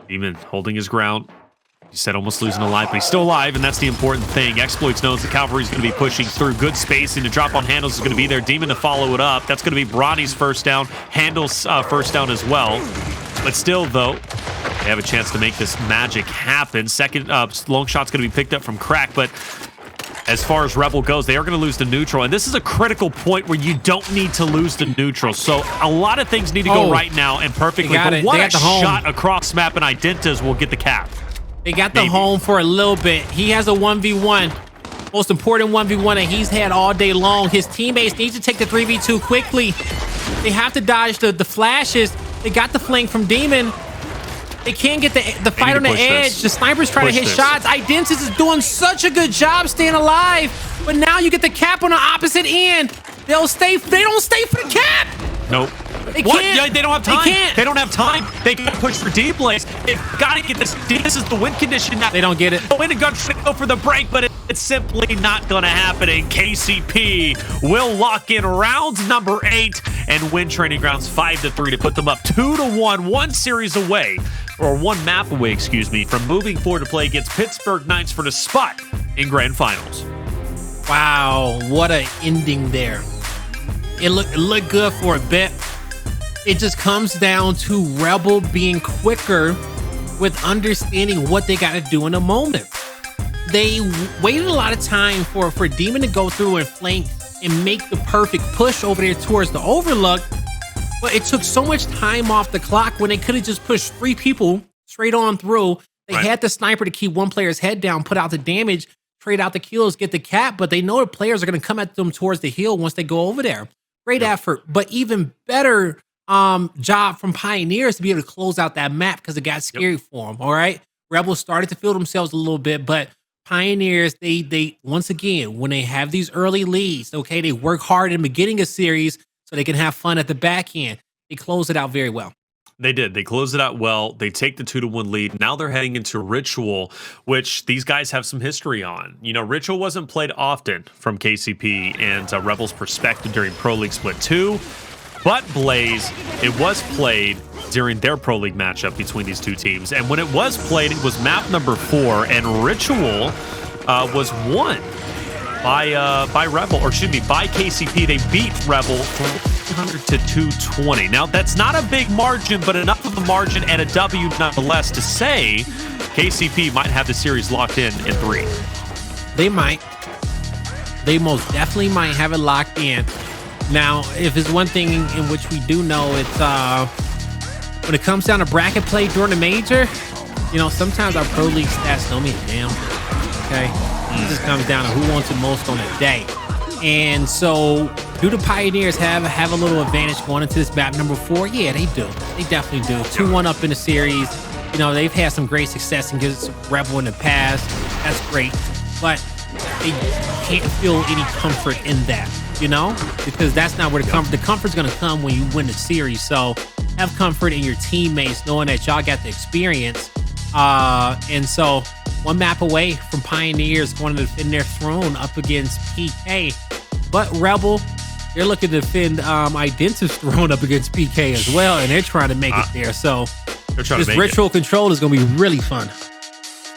Demon holding his ground. He said almost losing a life, but he's still alive, and that's the important thing. Xploidz knows the cavalry's going to be pushing through. Good spacing. The drop on Hndles is going to be there. Demon to follow it up. That's going to be Bronny's first down. Hndles first down as well. But still, though, they have a chance to make this magic happen. Second, long shot's going to be picked up from Crack, but as far as Rebel goes, they are going to lose to neutral, and this is a critical point where you don't need to lose to neutral. So a lot of things need to go right now and perfectly. But what a shot across map, and Identivez will get the cap. They got the home for a little bit. He has a 1v1. Most important 1v1 that he's had all day long. His teammates need to take the 3v2 quickly. They have to dodge the flashes. They got the flank from Demon. They can't get the fight on the edge. The sniper's trying to hit shots. Identivez is doing such a good job staying alive. But now you get the cap on the opposite end. They don't stay for the cap. Nope. They can't. Yeah, they don't have time. They can't. They don't have time. They got to push for D-Blaze. They've got to get this. This is the win condition now. They don't get it. Go in and go for the break, but it's simply not going to happen. And KCP will lock in round number 8 and win Training Grounds 5-3 to put them up 2-1, one series away, or one map away, excuse me, from moving forward to play against Pittsburgh Knights for the spot in Grand Finals. Wow, what an ending there. It looked good for a bit. It just comes down to Rebel being quicker with understanding what they got to do in a moment. They waited a lot of time for Demon to go through and flank and make the perfect push over there towards the Overlook, but it took so much time off the clock when they could have just pushed 3 people straight on through. They had the sniper to keep one player's head down, put out the damage, trade out the kills, get the cap, but they know the players are going to come at them towards the hill once they go over there. Great effort, but even better job from Pioneers to be able to close out that map because it got scary for them. All right, Rebels started to feel themselves a little bit, but Pioneers, they once again, when they have these early leads, okay, they work hard in the beginning of series so they can have fun at the back end. They close it out very well. They did. They closed it out well. They take the 2-1 lead. Now they're heading into Ritual, which these guys have some history on. You know, Ritual wasn't played often from KCP and Rebels' perspective during Pro League Split 2. But Blaze, it was played during their Pro League matchup between these two teams. And when it was played, it was map number 4, and Ritual was won by Rebel, or excuse me, by KCP. They beat Rebel 400 to 220. Now, that's not a big margin, but enough of a margin and a W nonetheless to say KCP might have the series locked in 3. They might. They most definitely might have it locked in. Now, if it's one thing in which we do know, it's when it comes down to bracket play during the major, you know, sometimes our Pro League stats don't mean a damn. Okay? It just comes down to who wants it most on the day. And so, do the Pioneers have a little advantage going into this map number 4? Yeah, they do. They definitely do. 2-1 up in the series. You know, they've had some great success against Rebel in the past. That's great. But they can't feel any comfort in that, you know? Because that's not where the comfort's going to come when you win the series. So, have comfort in your teammates knowing that y'all got the experience. And so, one map away from Pioneers going to defend their throne up against PK. But Rebel, they're looking to defend Identivez throne up against PK as well, and they're trying to make it there. So this ritual control is going to be really fun.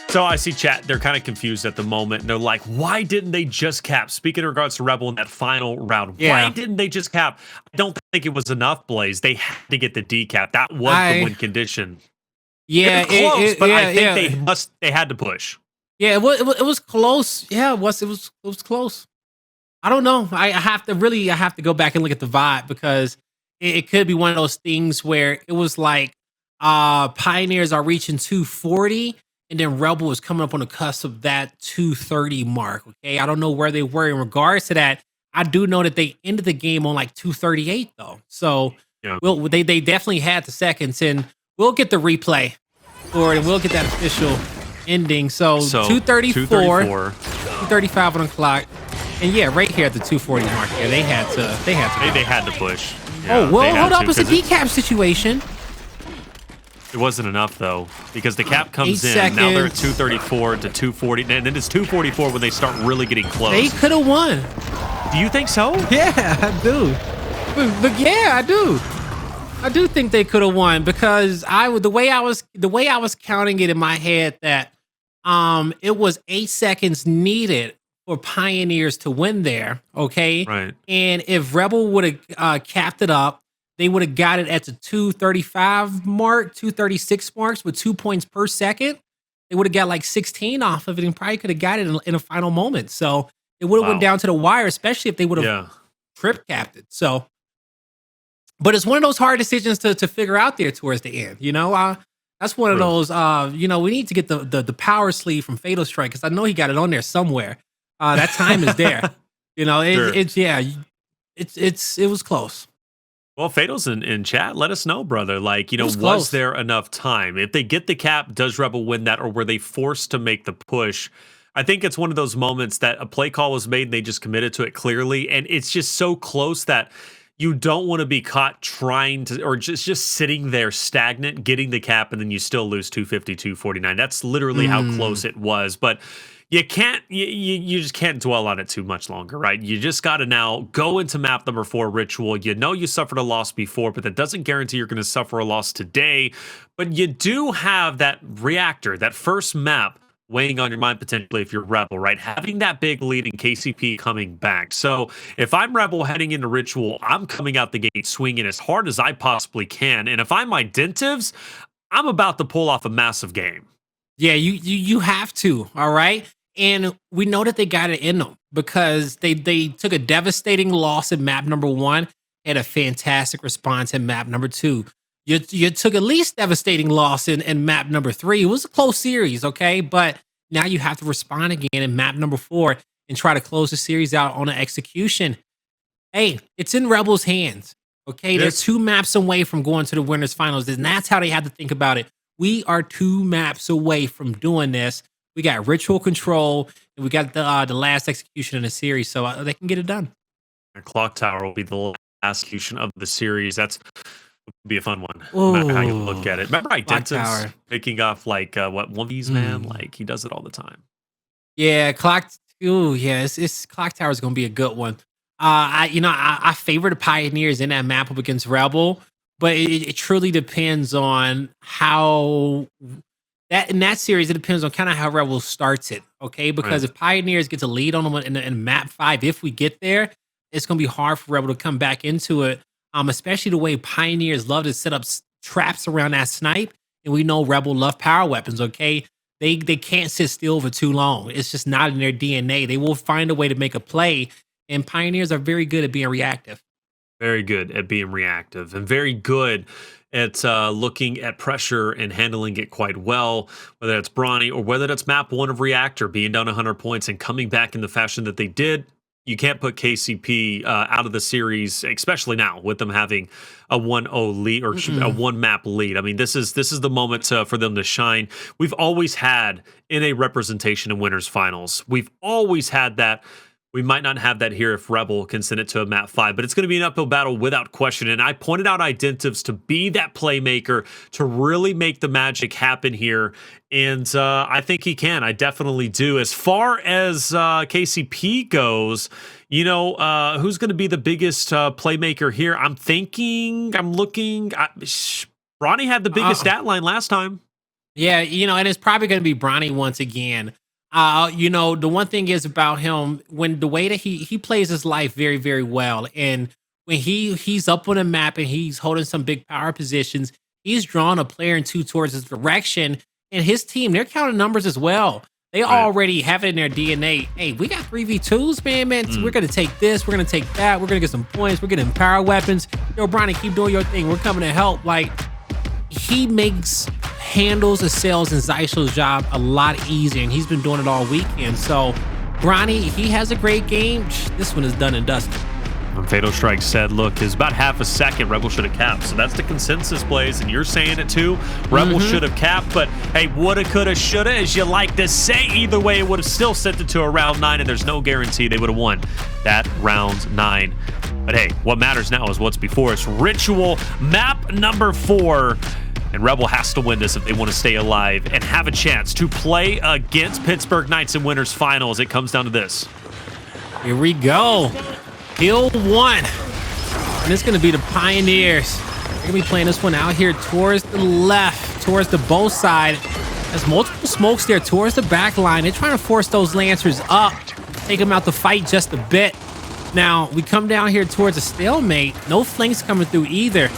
So I see chat, they're kind of confused at the moment. They're like, why didn't they just cap? Speaking in regards to Rebel in that final round, why didn't they just cap? I don't think it was enough, Blaze. They had to get the decap. That was the win condition. Yeah, close, but I think they had to push. Yeah, it was close. Yeah, it was close. I don't know. I have to go back and look at the VOD because it could be one of those things where it was like Pioneers are reaching 240 and then Rebel is coming up on the cusp of that 230 mark. Okay, I don't know where they were in regards to that. I do know that they ended the game on like 238 though. So they definitely had the seconds, and we'll get the replay for it and we'll get that official ending. So 234, 235 on the clock. And yeah, right here at the 240 mark, yeah, they had to push. Yeah, hold up, it's a decap situation. It wasn't enough though, because the cap comes in. Now they're at 234 to 240, and then it's 244 when they start really getting close. They could have won. Do you think so? Yeah, I do. But yeah, I do. I do think they could have won because the way I was counting it in my head that it was 8 seconds needed for Pioneers to win there, okay? Right. And if Rebel would have capped it up, they would have got it at the 235 mark, 236 marks with 2 points per second. They would have got like 16 off of it and probably could have got it in a final moment. So it would have went down to the wire, especially if they would have trip capped it. So, but it's one of those hard decisions to figure out there towards the end. You know, that's one of those. You know, we need to get the power sleeve from Fatal Strike because I know he got it on there somewhere. That time is there. You know, it was close. Well, Fatal's in chat. Let us know, brother. Like, you know, was there enough time? If they get the cap, does Rebel win that, or were they forced to make the push? I think it's one of those moments that a play call was made and they just committed to it clearly, and it's just so close that you don't want to be caught trying to, or just sitting there stagnant, getting the cap, and then you still lose 250, 249. That's literally how close it was. But you can't, you just can't dwell on it too much longer, right? You just got to now go into map number 4, Ritual. You know you suffered a loss before, but that doesn't guarantee you're going to suffer a loss today. But you do have that Reactor, that first map, weighing on your mind potentially if you're Rebel, right? Having that big lead in KCP coming back. So if I'm Rebel heading into Ritual, I'm coming out the gate swinging as hard as I possibly can. And if I'm Identivez, I'm about to pull off a massive game. Yeah, you have to, all right? And we know that they got it in them because they took a devastating loss in map number 1 and a fantastic response in map number 2. You took a least devastating loss in map number 3. It was a close series, okay? But now you have to respond again in map number 4 and try to close the series out on an execution. Hey, it's in Rebels' hands, okay? They're 2 maps away from going to the winners finals, and that's how they have to think about it. We are 2 maps away from doing this. We got Ritual Control, and we got the last execution in the series, so they can get it done. Clocktower will be the last execution of the series. That's be a fun one, no matter how you look at it. Remember Identivez picking off like 1Vs, man? Like he does it all the time. Yeah, it's Clocktower is going to be a good one. I favor the Pioneers in that map up against Rebel, but it truly depends on how in that series. It depends on kind of how Rebel starts it, okay? Because if Pioneers get to lead on them in map 5, if we get there, it's going to be hard for Rebel to come back into it. Especially the way Pioneers love to set up traps around that snipe, and we know Rebel love power weapons. Okay, they can't sit still for too long. It's just not in their DNA. They will find a way to make a play, and Pioneers are very good at being reactive. Very good at being reactive, and very good at looking at pressure and handling it quite well. Whether it's Bronny or whether that's map 1 of Reactor being down 100 points and coming back in the fashion that they did. You can't put KCP out of the series, especially now with them having a 1-0 lead or a 1-map lead. I mean, this is the moment for them to shine. We've always had in a representation in winners finals. We've always had that. We might not have that here if Rebel can send it to a map 5, but it's going to be an uphill battle without question. And I pointed out Identivez to be that playmaker to really make the magic happen here. And I think he can. I definitely do. As far as KCP goes, you know, who's going to be the biggest playmaker here? I'm looking. Bronny had the biggest stat line last time. Yeah, you know, and it's probably going to be Bronny once again. You know, the one thing is about him, when the way that he plays his life very, very well. And when he's up on a map and he's holding some big power positions, he's drawn a player and 2 towards his direction. And his team, they're counting numbers as well. They already have it in their DNA. Hey, we got 3v2s, man. So we're going to take this. We're going to take that. We're going to get some points. We're getting power weapons. Yo, Bronny, keep doing your thing. We're coming to help. Like, he makes Hndles, Acells, and Xysho's job a lot easier, and he's been doing it all weekend. So, Bronny, he has a great game. This one is done and dusted. And Fatal Strike said, look, is about half a second Rebel should have capped. So that's the consensus, Blaze, and you're saying it too. Rebel should have capped, but hey, woulda, coulda, shoulda, as you like to say. Either way, it would have still sent it to a round 9, and there's no guarantee they would have won that round 9. But hey, what matters now is what's before us. Ritual, map number 4. And Rebel has to win this if they want to stay alive and have a chance to play against Pittsburgh Knights in winners finals. It comes down to this. Here we go. Hill 1. And it's going to be the Pioneers. They're going to be playing this one out here towards the left, towards the bow side. There's multiple smokes there towards the back line. They're trying to force those Lancers up, take them out the fight just a bit. Now, we come down here towards a stalemate. No flanks coming through either.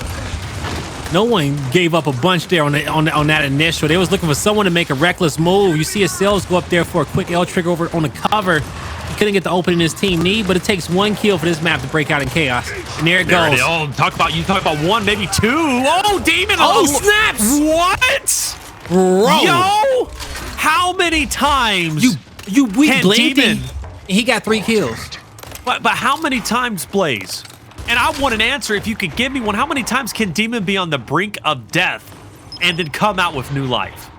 No one gave up a bunch there on that initial. They was looking for someone to make a reckless move. You see Acells go up there for a quick L trigger over on the cover. He couldn't get the opening his team need, but it takes 1 kill for this map to break out in chaos. And there it goes. Oh, talk about 1, maybe 2. Oh, Demon! Oh, snaps! What? Bro. Yo! How many times? We blinked and he got 3 kills. But how many times, Blaze? And I want an answer if you could give me one. How many times can Demon be on the brink of death and then come out with new life?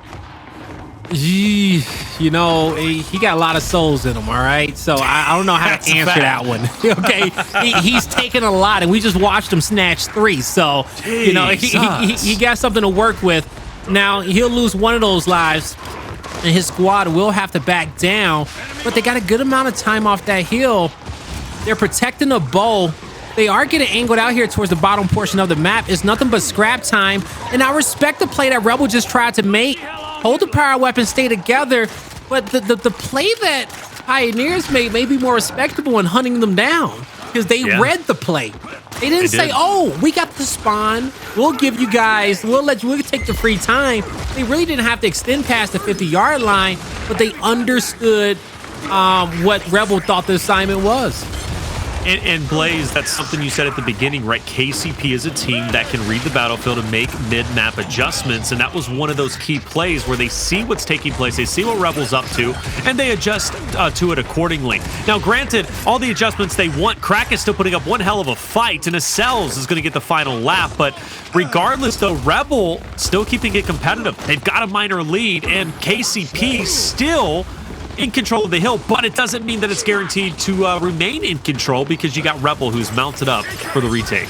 You know, he got a lot of souls in him, all right? So I don't know how to answer that one. Okay, he's taken a lot, and we just watched him snatch 3. So, you know, he got something to work with. Now, he'll lose one of those lives, and his squad will have to back down. But they got a good amount of time off that hill. They're protecting the bow. They are getting angled out here towards the bottom portion of the map. It's nothing but scrap time. And I respect the play that Rebel just tried to make. Hold the power weapon, stay together. But the play that Pioneers made may be more respectable in hunting them down. Because they read the play. They didn't say, oh, we got the spawn. We'll give you guys, we'll take the free time. They really didn't have to extend past the 50-yard line. But they understood what Rebel thought the assignment was. And Blaze, that's something you said at the beginning, right? KCP is a team that can read the battlefield and make mid-map adjustments, and that was one of those key plays where they see what's taking place, they see what Rebel's up to, and they adjust to it accordingly. Now, granted, all the adjustments they want, Crack is still putting up one hell of a fight, and Acells is going to get the final lap, but regardless, though, Rebel still keeping it competitive. They've got a minor lead, and KCP still in control of the hill, but it doesn't mean that it's guaranteed to remain in control because you got Rebel who's mounted up for the retake.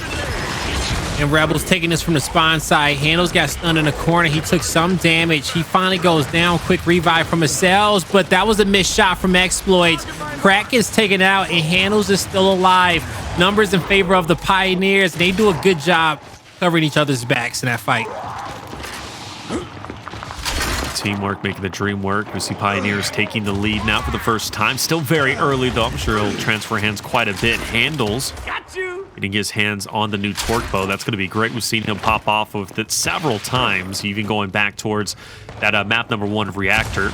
And Rebel's taking this from the spawn side. Hndles got stunned in the corner. He took some damage. He finally goes down. Quick revive from Acells, but that was a missed shot from Xploidz. Crack is taken out, and Hndles is still alive. Numbers in favor of the Pioneers. They do a good job covering each other's backs in that fight. Teamwork making the dream work. We see Pioneers taking the lead now for the first time. Still very early, though. I'm sure he'll transfer hands quite a bit. Hndles getting his hands on the new torque bow. That's going to be great. We've seen him pop off of it several times, even going back towards that map number 1 of Reactor.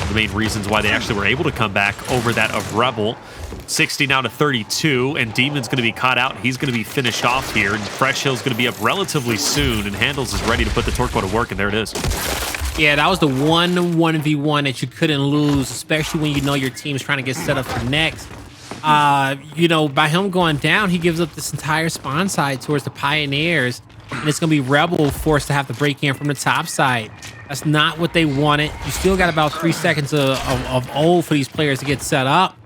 The main reasons why they actually were able to come back over that of Rebel. 60 now to 32, and Demon's going to be caught out. He's going to be finished off here, and Fresh Hill's going to be up relatively soon, and Hndles is ready to put the torque bow to work, and there it is. Yeah, that was the 1v1 that you couldn't lose, especially when you know your team's trying to get set up for next. You know, by him going down, he gives up this entire spawn side towards the Pioneers, and it's going to be Rebel forced to have to break in from the top side. That's not what they wanted. You still got about 3 seconds of ult for these players to get set up.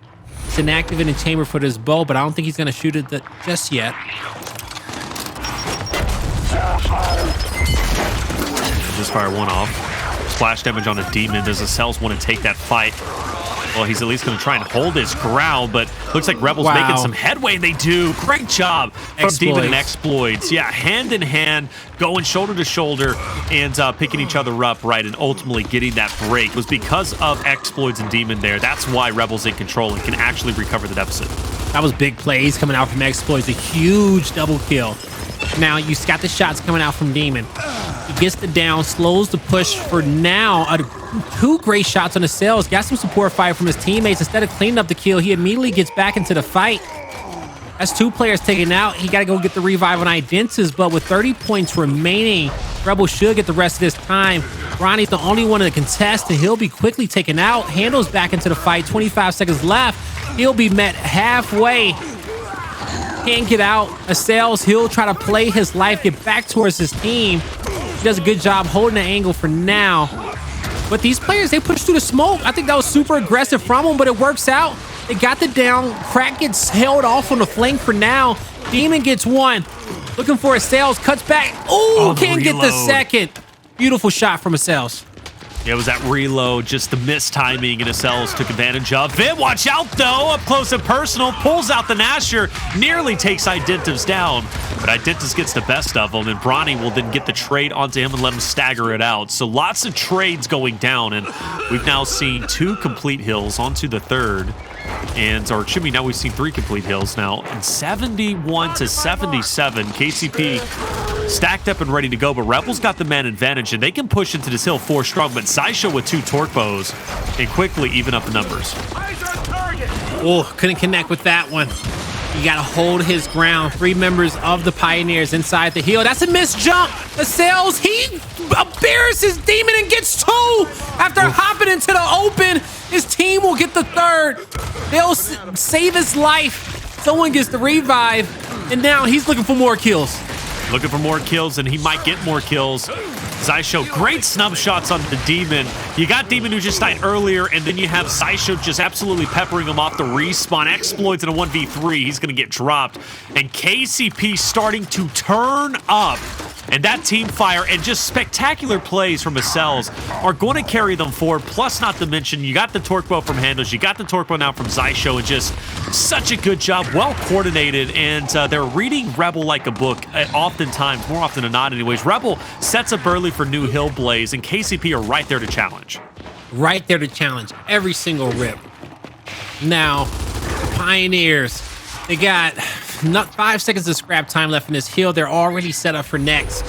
It's inactive in the chamber for this bow, but I don't think he's going to shoot it just yet. Just fire one off. Splash damage on a Demon. Does Acells want to take that fight? Well, he's at least going to try and hold his ground, but looks like Rebel's making some headway. They do. Great job from Demon and Xploidz. Yeah, hand in hand, going shoulder to shoulder, and picking each other up, right, and ultimately getting that break. It was because of Xploidz and Demon there. That's why Rebel's in control and can actually recover the deficit. That was big plays coming out from Xploidz. A huge double kill. Now, you got the shots coming out from Demon. He gets the down, slows the push for now. 2 great shots on the Acells. Got some support fire from his teammates. Instead of cleaning up the kill, he immediately gets back into the fight. That's 2 players taken out. He got to go get the revive on Identivez, but with 30 points remaining, Rebel should get the rest of this time. Bronny's the only one in the contest, and he'll be quickly taken out. Hndles back into the fight. 25 seconds left. He'll be met halfway. Can't get out. Acells, he'll try to play his life, get back towards his team. He does a good job holding the angle for now. But these players, they push through the smoke. I think that was super aggressive from them, but it works out. They got the down. Crack gets held off on the flank for now. Demon gets 1. Looking for Acells, cuts back. Ooh, can't get the second. Beautiful shot from Acells. Yeah, it was that reload, just the missed timing, and Acells took advantage of it. Watch out, though, up close and personal, pulls out the Nasher, nearly takes Identivez down, but Identivez gets the best of him, and Bronny will then get the trade onto him and let him stagger it out. So lots of trades going down, and we've now seen 2 complete hills onto the 3rd. And, or excuse me, now we've seen 3 complete hills now. And 71 to 77, KCP stacked up and ready to go, but Rebels got the man advantage, and they can push into this hill 4 strong, but Xysho with 2 torque bows and quickly even up the numbers. Oh, couldn't connect with that one. You got to hold his ground. 3 members of the Pioneers inside the hill. That's a missed jump. Acells, he embarrasses Demon and gets 2 after hopping into the open. His team will get the 3rd. They'll save his life. Someone gets the revive, and now he's looking for more kills. Looking for more kills, and he might get more kills. Xysho, great snub shots on the Demon. You got Demon who just died earlier, and then you have Xysho just absolutely peppering him off the respawn. Xploidz in a 1v3. He's going to get dropped. And KCP starting to turn up. And that team fire and just spectacular plays from Acells are going to carry them forward. Plus, not to mention, you got the torque bow from Hndles. You got the torque bow now from Xysho. And just such a good job, well coordinated. And they're reading Rebel like a book oftentimes, more often than not anyways. Rebel sets up early for New Hill Blaze, and KCP are right there to challenge. Right there to challenge every single rip. Now, the Pioneers, they got not 5 seconds of scrap time left in this hill. They're already set up for next.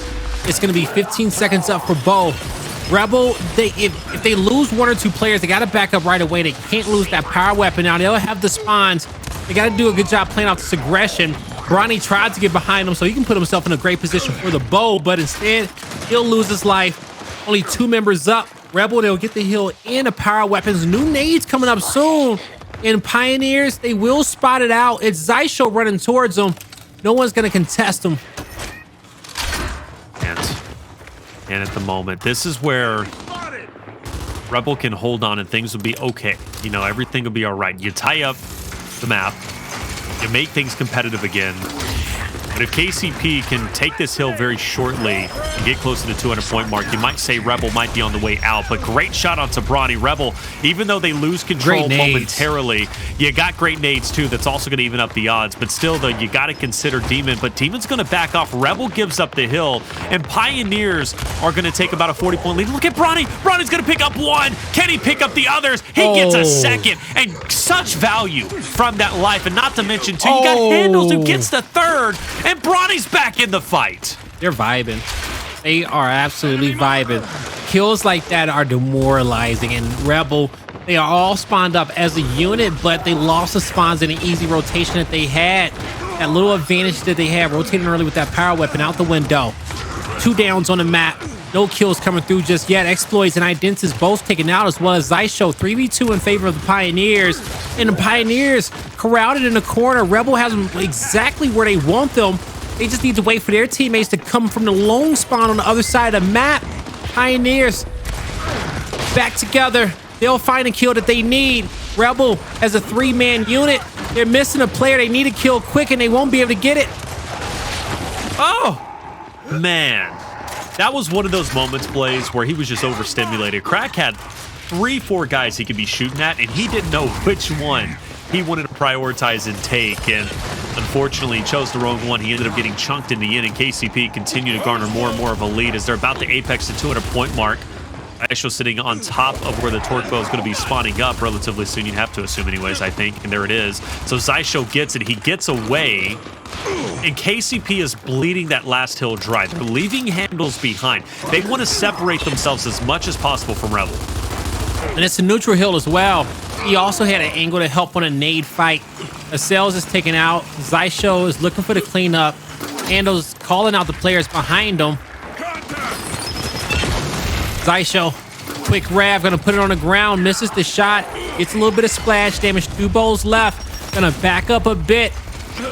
It's going to be 15 seconds up for both. Rebel, if they lose 1 or 2 players, they got to back up right away. They can't lose that power weapon. Now, they'll have the spawns. They got to do a good job playing off this aggression. Bronny tried to get behind him so he can put himself in a great position for the bow, but instead, he'll lose his life. Only 2 members up. Rebel, they'll get the hill in a power weapons. New nades coming up soon. And Pioneers, they will spot it out. It's Xysho running towards them. No one's going to contest them. And at the moment, this is where Rebel can hold on and things will be okay. You know, everything will be all right. You tie up the map. You make things competitive again. But if KCP can take this hill very shortly and get close to the 200-point mark, you might say Rebel might be on the way out. But great shot onto Bronny. Rebel, even though they lose control momentarily, you got great nades too. That's also going to even up the odds. But still, though, you got to consider Demon. But Demon's going to back off. Rebel gives up the hill. And Pioneers are going to take about a 40-point lead. Look at Bronny. Bronny's going to pick up 1. Can he pick up the others? He gets a 2nd. And such value from that life. And not to mention, too, you got Hndles who gets the 3rd. And Bronny's back in the fight. They're vibing. They are absolutely vibing. Kills like that are demoralizing. And Rebel, they are all spawned up as a unit, but they lost the spawns in an easy rotation that they had. That little advantage that they had rotating early with that power weapon out the window. 2 downs on the map. No kills coming through just yet. Xploidz and Identivez both taken out, as well as Xysho. 3v2 in favor of the Pioneers. And the Pioneers corralled it in the corner. Rebel has them exactly where they want them. They just need to wait for their teammates to come from the lone spawn on the other side of the map. Pioneers back together. They'll find a kill that they need. Rebel as a 3-man unit. They're missing a player. They need a kill quick, and they won't be able to get it. Oh, man. That was one of those moments, Blaze, where he was just overstimulated. Crack had 3-4 guys he could be shooting at, and he didn't know which one he wanted to prioritize and take. And unfortunately, he chose the wrong one. He ended up getting chunked in the end, and KCP continued to garner more and more of a lead as they're about to apex the 200-point mark. Xysho sitting on top of where the torque bow is going to be spawning up relatively soon. You'd have to assume anyways, I think. And there it is. So Xysho gets it. He gets away. And KCP is bleeding that last hill dry. They're leaving Hndles behind. They want to separate themselves as much as possible from Rebel. And it's a neutral hill as well. He also had an angle to help on a nade fight. Acells is taken out. Xysho is looking for the cleanup. Hndles calling out the players behind him. Xysho, quick rev, gonna put it on the ground, misses the shot, gets a little bit of splash damage, 2 bows left, gonna back up a bit,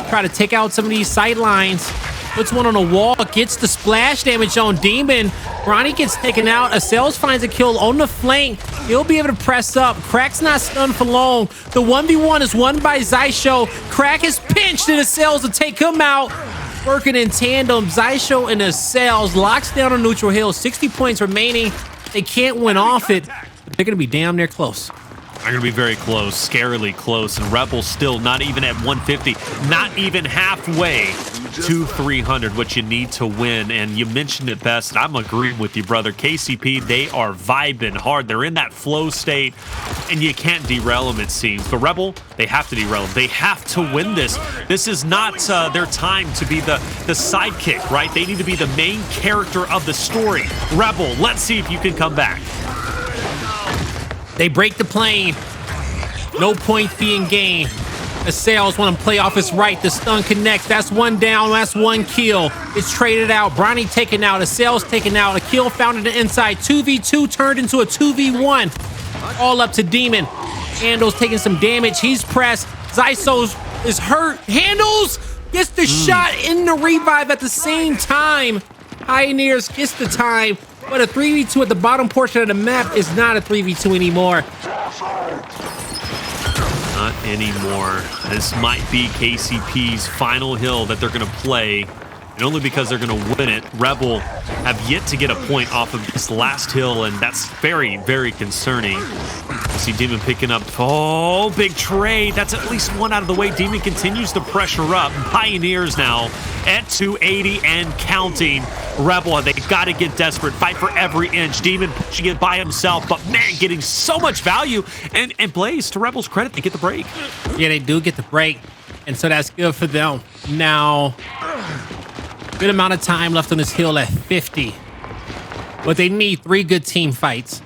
try to take out some of these sight lines, puts one on the wall, gets the splash damage on Demon. Bronny gets taken out. Acells finds a kill on the flank. He'll be able to press up. Crack's not stunned for long. The 1v1 is won by Xysho. Crack is pinched and Acells to take him out. Working in tandem, Xysho and Acells locks down a neutral hill. 60 points remaining. They can't win off it, but they're going to be damn near close. are going to be very close, scarily close, and Rebel still not even at 150, not even halfway to 300, what you need to win. And you mentioned it best, and I'm agreeing with you, brother. KCP, they are vibing hard. They're in that flow state, and you can't derail them, it seems. But Rebel, they have to derail them. They have to win this. This is not their time to be the sidekick, right? They need to be the main character of the story. Rebel, let's see if you can come back. They break the plane. No point being gained. Acells want to play off his right. The stun connects. That's one down. That's one kill. It's traded out. Bronny taken out. Acells taken out. A kill found in the inside. 2v2 turned into a 2v1. All up to Demon. Hndles taking some damage. He's pressed. Xysho is hurt. Hndles gets the shot in the revive at the same time. Pioneers gets the time. But a 3v2 at the bottom portion of the map is not a 3v2 anymore. Not anymore. This might be KCP's final hill that they're going to play, and only because they're going to win it. Rebel have yet to get a point off of this last hill, and that's very, very concerning. I see Demon picking up. Oh, big trade. That's at least one out of the way. Demon continues to pressure up. Pioneers now at 280 and counting. Rebel, they got to get desperate. Fight for every inch. Demon pushing it by himself, but man, getting so much value. And Blaze, to Rebel's credit, they get the break. Yeah, they do get the break, and so that's good for them. Now, good amount of time left on this hill at 50. But they need 3 good team fights.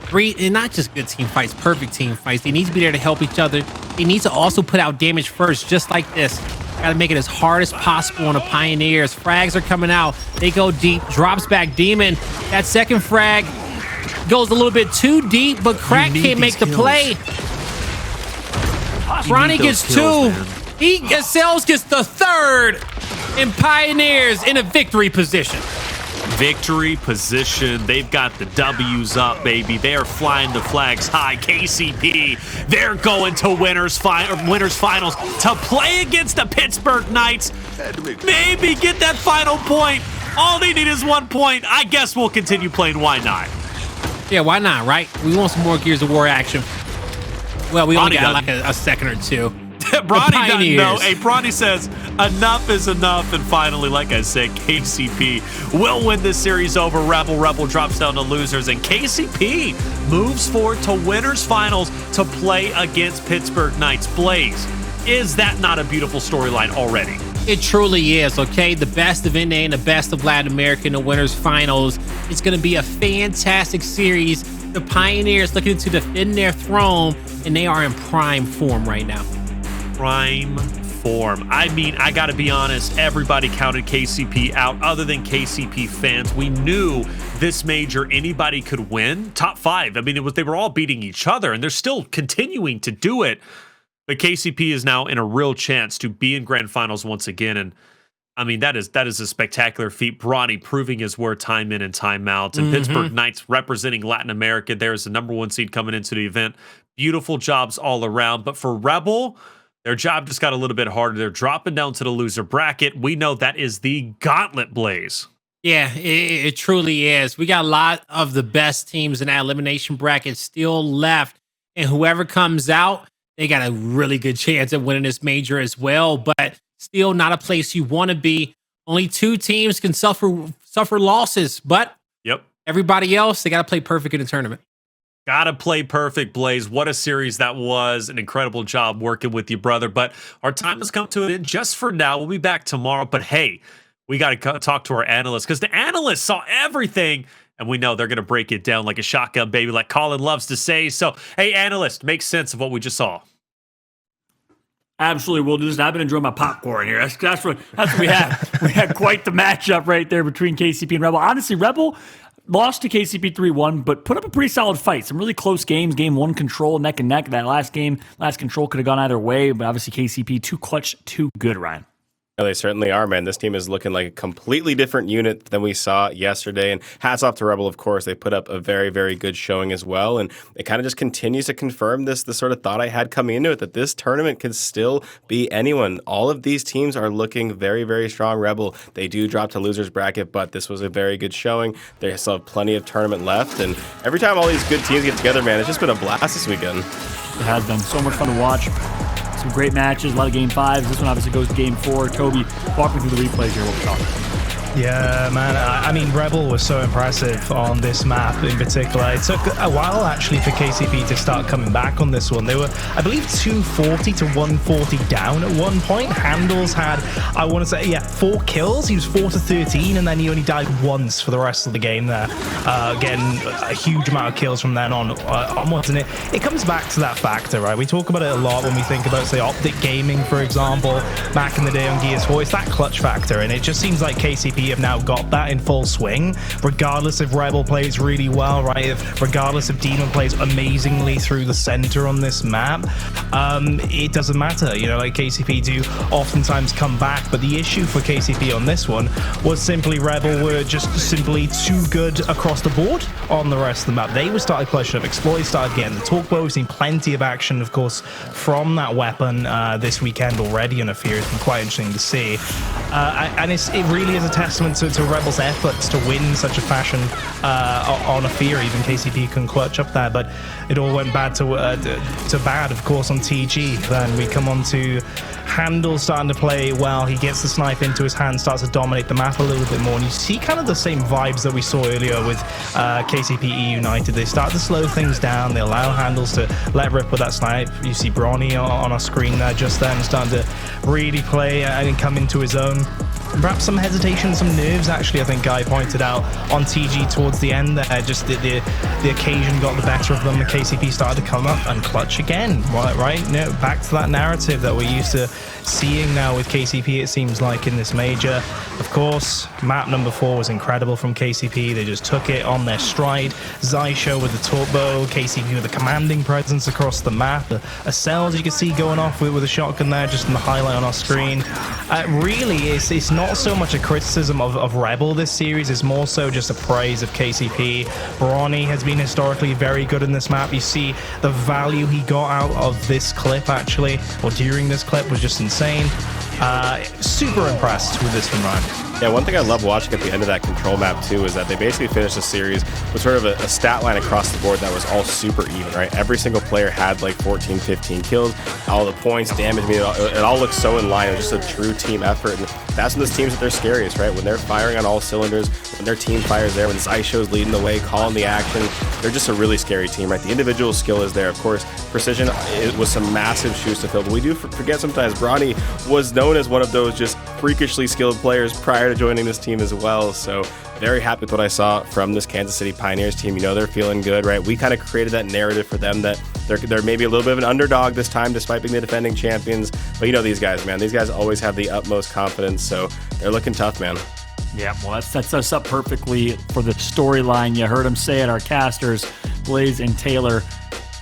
3, and not just good team fights, perfect team fights. They need to be there to help each other. They need to also put out damage first, just like this. Gotta make it as hard as possible on the Pioneers. Frags are coming out. They go deep. Drops back Demon. That second frag goes a little bit too deep, but Crack can't make the play. Bronny gets 2. Acells gets the 3rd. And Pioneers in a victory position. Victory position. They've got the W's up, baby. They are flying the flags high. KCP, they're going to winners finals to play against the Pittsburgh Knights. Maybe get that final point. All they need is 1 point. I guess we'll continue playing. Why not? Yeah, why not, right? We want some more Gears of War action. Well, we only got like a second or two. Bronny doesn't know. Hey, Bronny says enough is enough. And finally, like I said, KCP will win this series over Rebel. Rebel drops down to losers, and KCP moves forward to winners finals to play against Pittsburgh Knights. Blaze, is that not a beautiful storyline already? It truly is, okay? The best of NA and the best of Latin America in the winners finals. It's going to be a fantastic series. The Pioneers looking to defend their throne, and they are in prime form right now. Prime form. I mean, I gotta be honest, everybody counted KCP out other than KCP fans. We knew this major anybody could win. Top 5. I mean, they were all beating each other, and they're still continuing to do it. But KCP is now in a real chance to be in grand finals once again. And I mean, that is a spectacular feat. Bronny proving his worth time in and time out. And Pittsburgh Knights representing Latin America. There's the #1 seed coming into the event. Beautiful jobs all around. But for Rebel, their job just got a little bit harder. They're dropping down to the loser bracket. We know that is the gauntlet, Blaze. Yeah, it truly is. We got a lot of the best teams in that elimination bracket still left. And whoever comes out, they got a really good chance at winning this major as well. But still not a place you want to be. Only 2 teams can suffer losses. But everybody else, they got to play perfect in the tournament. Gotta play perfect, Blaze. What a series that was. An incredible job working with you, brother. But our time has come to an end just for now. We'll be back tomorrow. But hey, we got to talk to our analysts, because the analysts saw everything, and we know they're going to break it down like a shotgun, baby, like Colin loves to say. So, hey, analyst, make sense of what we just saw. Absolutely, we'll do this. I've been enjoying my popcorn here. That's what we had. We had quite the matchup right there between KCP and Rebel. Honestly, Rebel lost to KCP 3-1, but put up a pretty solid fight. Some really close games. Game 1 control, neck and neck. That last control could have gone either way, but obviously KCP too clutch, too good, Ryan. Yeah, they certainly are, man. This team is looking like a completely different unit than we saw yesterday. And hats off to Rebel, of course. They put up a very, very good showing as well. And it kind of just continues to confirm the sort of thought I had coming into it, that this tournament could still be anyone. All of these teams are looking very, very strong. Rebel, they do drop to loser's bracket, but this was a very good showing. They still have plenty of tournament left. And every time all these good teams get together, man, it's just been a blast this weekend. It has been so much fun to watch. Some great matches, a lot of game fives. This one obviously goes to game 4. Toby, walk me through the replays here. What we're talking about. Yeah, man. I mean, Rebel was so impressive on this map in particular. It took a while, actually, for KCP to start coming back on this one. They were, I believe, 240 to 140 down at one point. Hndles had, I want to say, 4 kills. He was 4 to 13, and then he only died once for the rest of the game there. Again, a huge amount of kills from then onwards. And it comes back to that factor, right? We talk about it a lot when we think about, say, Optic Gaming, for example, back in the day on Gears 4. It's that clutch factor, and it just seems like KCP have now got that in full swing, regardless if Rebel plays really well, right? Regardless if Demon plays amazingly through the center on this map, it doesn't matter. You know, like KCP do oftentimes come back, but the issue for KCP on this one was simply Rebel were just simply too good across the board on the rest of the map. They were started clutching up. Xploidz started getting the talk bow. We've seen plenty of action, of course, from that weapon this weekend already on Ephyra. It's been quite interesting to see. And it really is a testament to Rebel's efforts to win such a fashion on Ephyra. Even KCP can clutch up there, but it all went bad to bad, of course, on TG. Then we come on to Hndles starting to play well. He gets the snipe into his hand, starts to dominate the map a little bit more, and you see kind of the same vibes that we saw earlier with KCP E United. They start to slow things down. They allow Hndles to let rip with that snipe. You see Bronny on our screen there just then, starting to really play and come into his own. Perhaps some hesitation, some nerves, actually, I think Guy pointed out on TG towards the end there. Just the occasion got the better of them. The KCP started to come up and clutch again, right? No, back to that narrative that we're used to seeing now with KCP, it seems like, in this major. Of course, map number 4 was incredible from KCP. They just took it on their stride. Xysho with the turbo, KCP with a commanding presence across the map. Acells, you can see going off with a shotgun there, just in the highlight on our screen. Really, it's not so much a criticism of Rebel this series, it's more so just a praise of KCP. Bronny has been historically very good in this map. You see the value he got out of this clip, actually, or during this clip, was just insane. Super impressed with this one, Ryan. Yeah, one thing I love watching at the end of that control map, too, is that they basically finished the series with sort of a stat line across the board that was all super even, right? Every single player had like 14, 15 kills, all the points, damage, it all looks so in line. It was just a true team effort, and that's when those teams at their scariest, right? When they're firing on all cylinders, when their team fires there, when Xysho's leading the way, calling the action, they're just a really scary team, right? The individual skill is there. Of course, precision, it was some massive shoes to fill, but we do forget sometimes Bronny was known as one of those just freakishly skilled players prior to joining this team as well. So very happy with what I saw from this Kansas City Pioneers team. You know, they're feeling good, right? We kind of created that narrative for them that they're maybe a little bit of an underdog this time, despite being the defending champions. But you know these guys, man. These guys always have the utmost confidence, so they're looking tough, man. Yeah, well, that sets us up perfectly for the storyline. You heard him say it, our casters, Blaze and Taylor.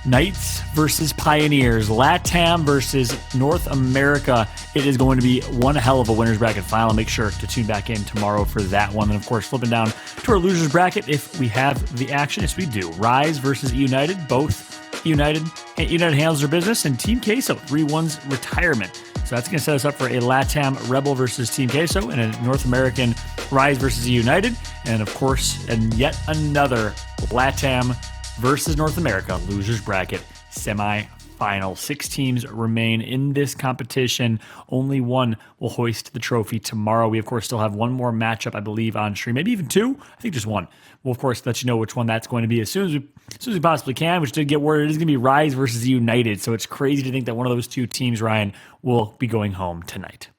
Knights versus Pioneers, LATAM versus North America. It is going to be one hell of a winner's bracket final. Make sure to tune back in tomorrow for that one. And of course, flipping down to our losers bracket if we have the action. Yes, we do. Rise versus United. Both United handles their business. And Team Queso, 3-1's retirement. So that's going to set us up for a LATAM Rebel versus Team Queso and a North American Rise versus United. And of course, and yet another LATAM versus North America losers bracket semi-final. 6 teams remain in this competition. Only one will hoist the trophy tomorrow. We, of course, still have one more matchup, I believe, on stream. Maybe even 2. I think just 1. We'll, of course, let you know which one that's going to be as soon as we possibly can, which did get word it is going to be Rise versus United. So it's crazy to think that one of those 2 teams, Ryan, will be going home tonight.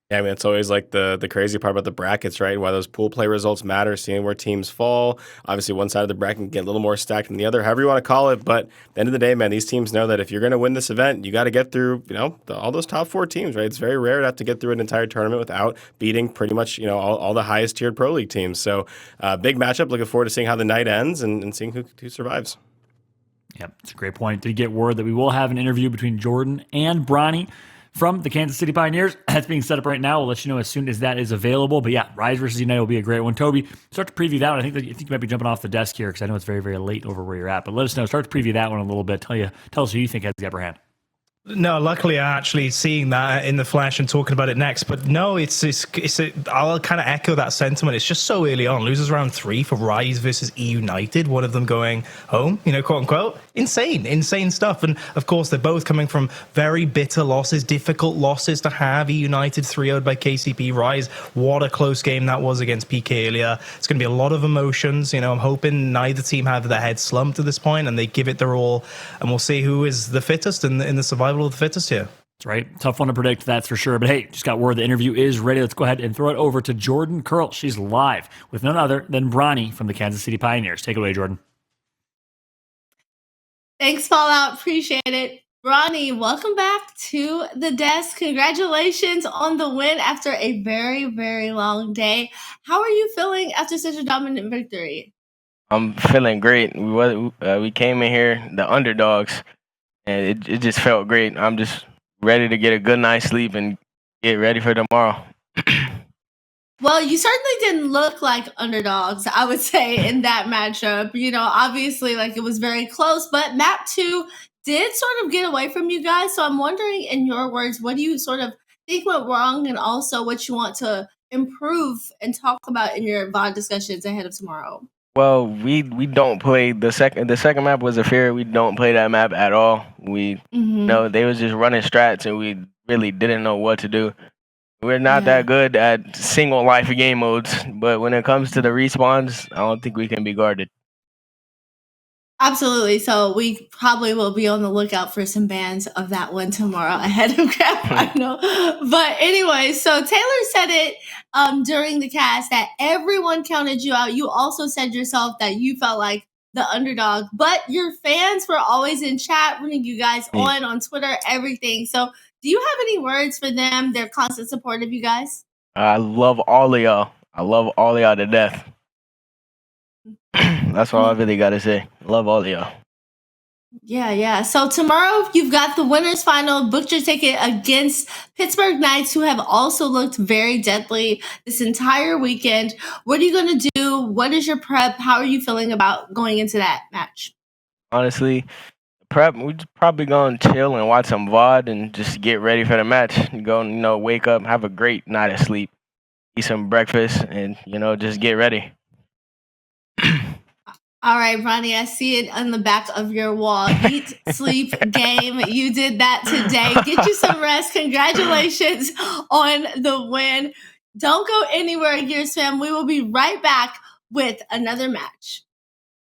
Yeah, I mean, it's always like the crazy part about the brackets, right? Why those pool play results matter, seeing where teams fall. Obviously, one side of the bracket can get a little more stacked than the other, however you want to call it. But at the end of the day, man, these teams know that if you're going to win this event, you got to get through, all those top 4 teams, right? It's very rare to have to get through an entire tournament without beating pretty much, all the highest tiered Pro League teams. So big matchup. Looking forward to seeing how the night ends and seeing who survives. Yeah, it's a great point. Did get word that we will have an interview between Jordan and Bronny from the Kansas City Pioneers. That's being set up right now. We'll let you know as soon as that is available. But yeah, Rise versus United will be a great one. Toby, start to preview that one. I think you might be jumping off the desk here because I know it's very, very late over where you're at. But let us know. Start to preview that one a little bit. Tell us who you think has the upper hand. No, luckily I'm actually seeing that in the flesh and talking about it next. But no, I'll kind of echo that sentiment. It's just so early on. Losers round 3 for Rise versus E United. One of them going home, quote unquote. Insane stuff. And of course, they're both coming from very bitter losses, difficult losses to have. E United 3-0'd by KCP. Rise, what a close game that was against PK earlier. It's going to be a lot of emotions. I'm hoping neither team have their head slumped at this point and they give it their all. And we'll see who is the fittest in the survival of the fittest here. That's right. Tough one to predict, that's for sure. But hey, just got word the interview is ready. Let's go ahead and throw it over to Jordan Curl. She's live with none other than Bronny from the Kansas City Pioneers. Take it away, Jordan. Thanks, Fallout. Appreciate it. Bronny, welcome back to the desk. Congratulations on the win after a very, very long day. How are you feeling after such a dominant victory? I'm feeling great. We came in here, the underdogs, and it just felt great. I'm just ready to get a good night's sleep and get ready for tomorrow. Well, you certainly didn't look like underdogs, I would say, in that matchup. Obviously, it was very close, but map 2 did sort of get away from you guys. So I'm wondering, in your words, what do you sort of think went wrong and also what you want to improve and talk about in your VOD discussions ahead of tomorrow? Well, we don't play the second map was Ephyra. We don't play that map at all. They was just running strats and we really didn't know what to do. We're not that good at single life game modes, but when it comes to the respawns, I don't think we can be guarded. Absolutely. So we probably will be on the lookout for some bans of that one tomorrow ahead of Grand Final. But anyway, so Taylor said it during the cast that everyone counted you out. You also said yourself that you felt like the underdog, but your fans were always in chat, rooting you guys on Twitter, everything. So do you have any words for them? Their constant support of you guys? I love all of y'all. I love all of y'all to death. That's all I really got to say. Love all of y'all. Yeah. So tomorrow you've got the winners final. Booked your ticket against Pittsburgh Knights, who have also looked very deadly this entire weekend. What are you going to do? What is your prep? How are you feeling about going into that match? Honestly, prep, we're just probably going to chill and watch some VOD and just get ready for the match. Go, wake up, have a great night of sleep, eat some breakfast, and, just get ready. All right, Bronny, I see it on the back of your wall. Eat, sleep, game. You did that today. Get you some rest. Congratulations on the win. Don't go anywhere, Gears fam. We will be right back with another match.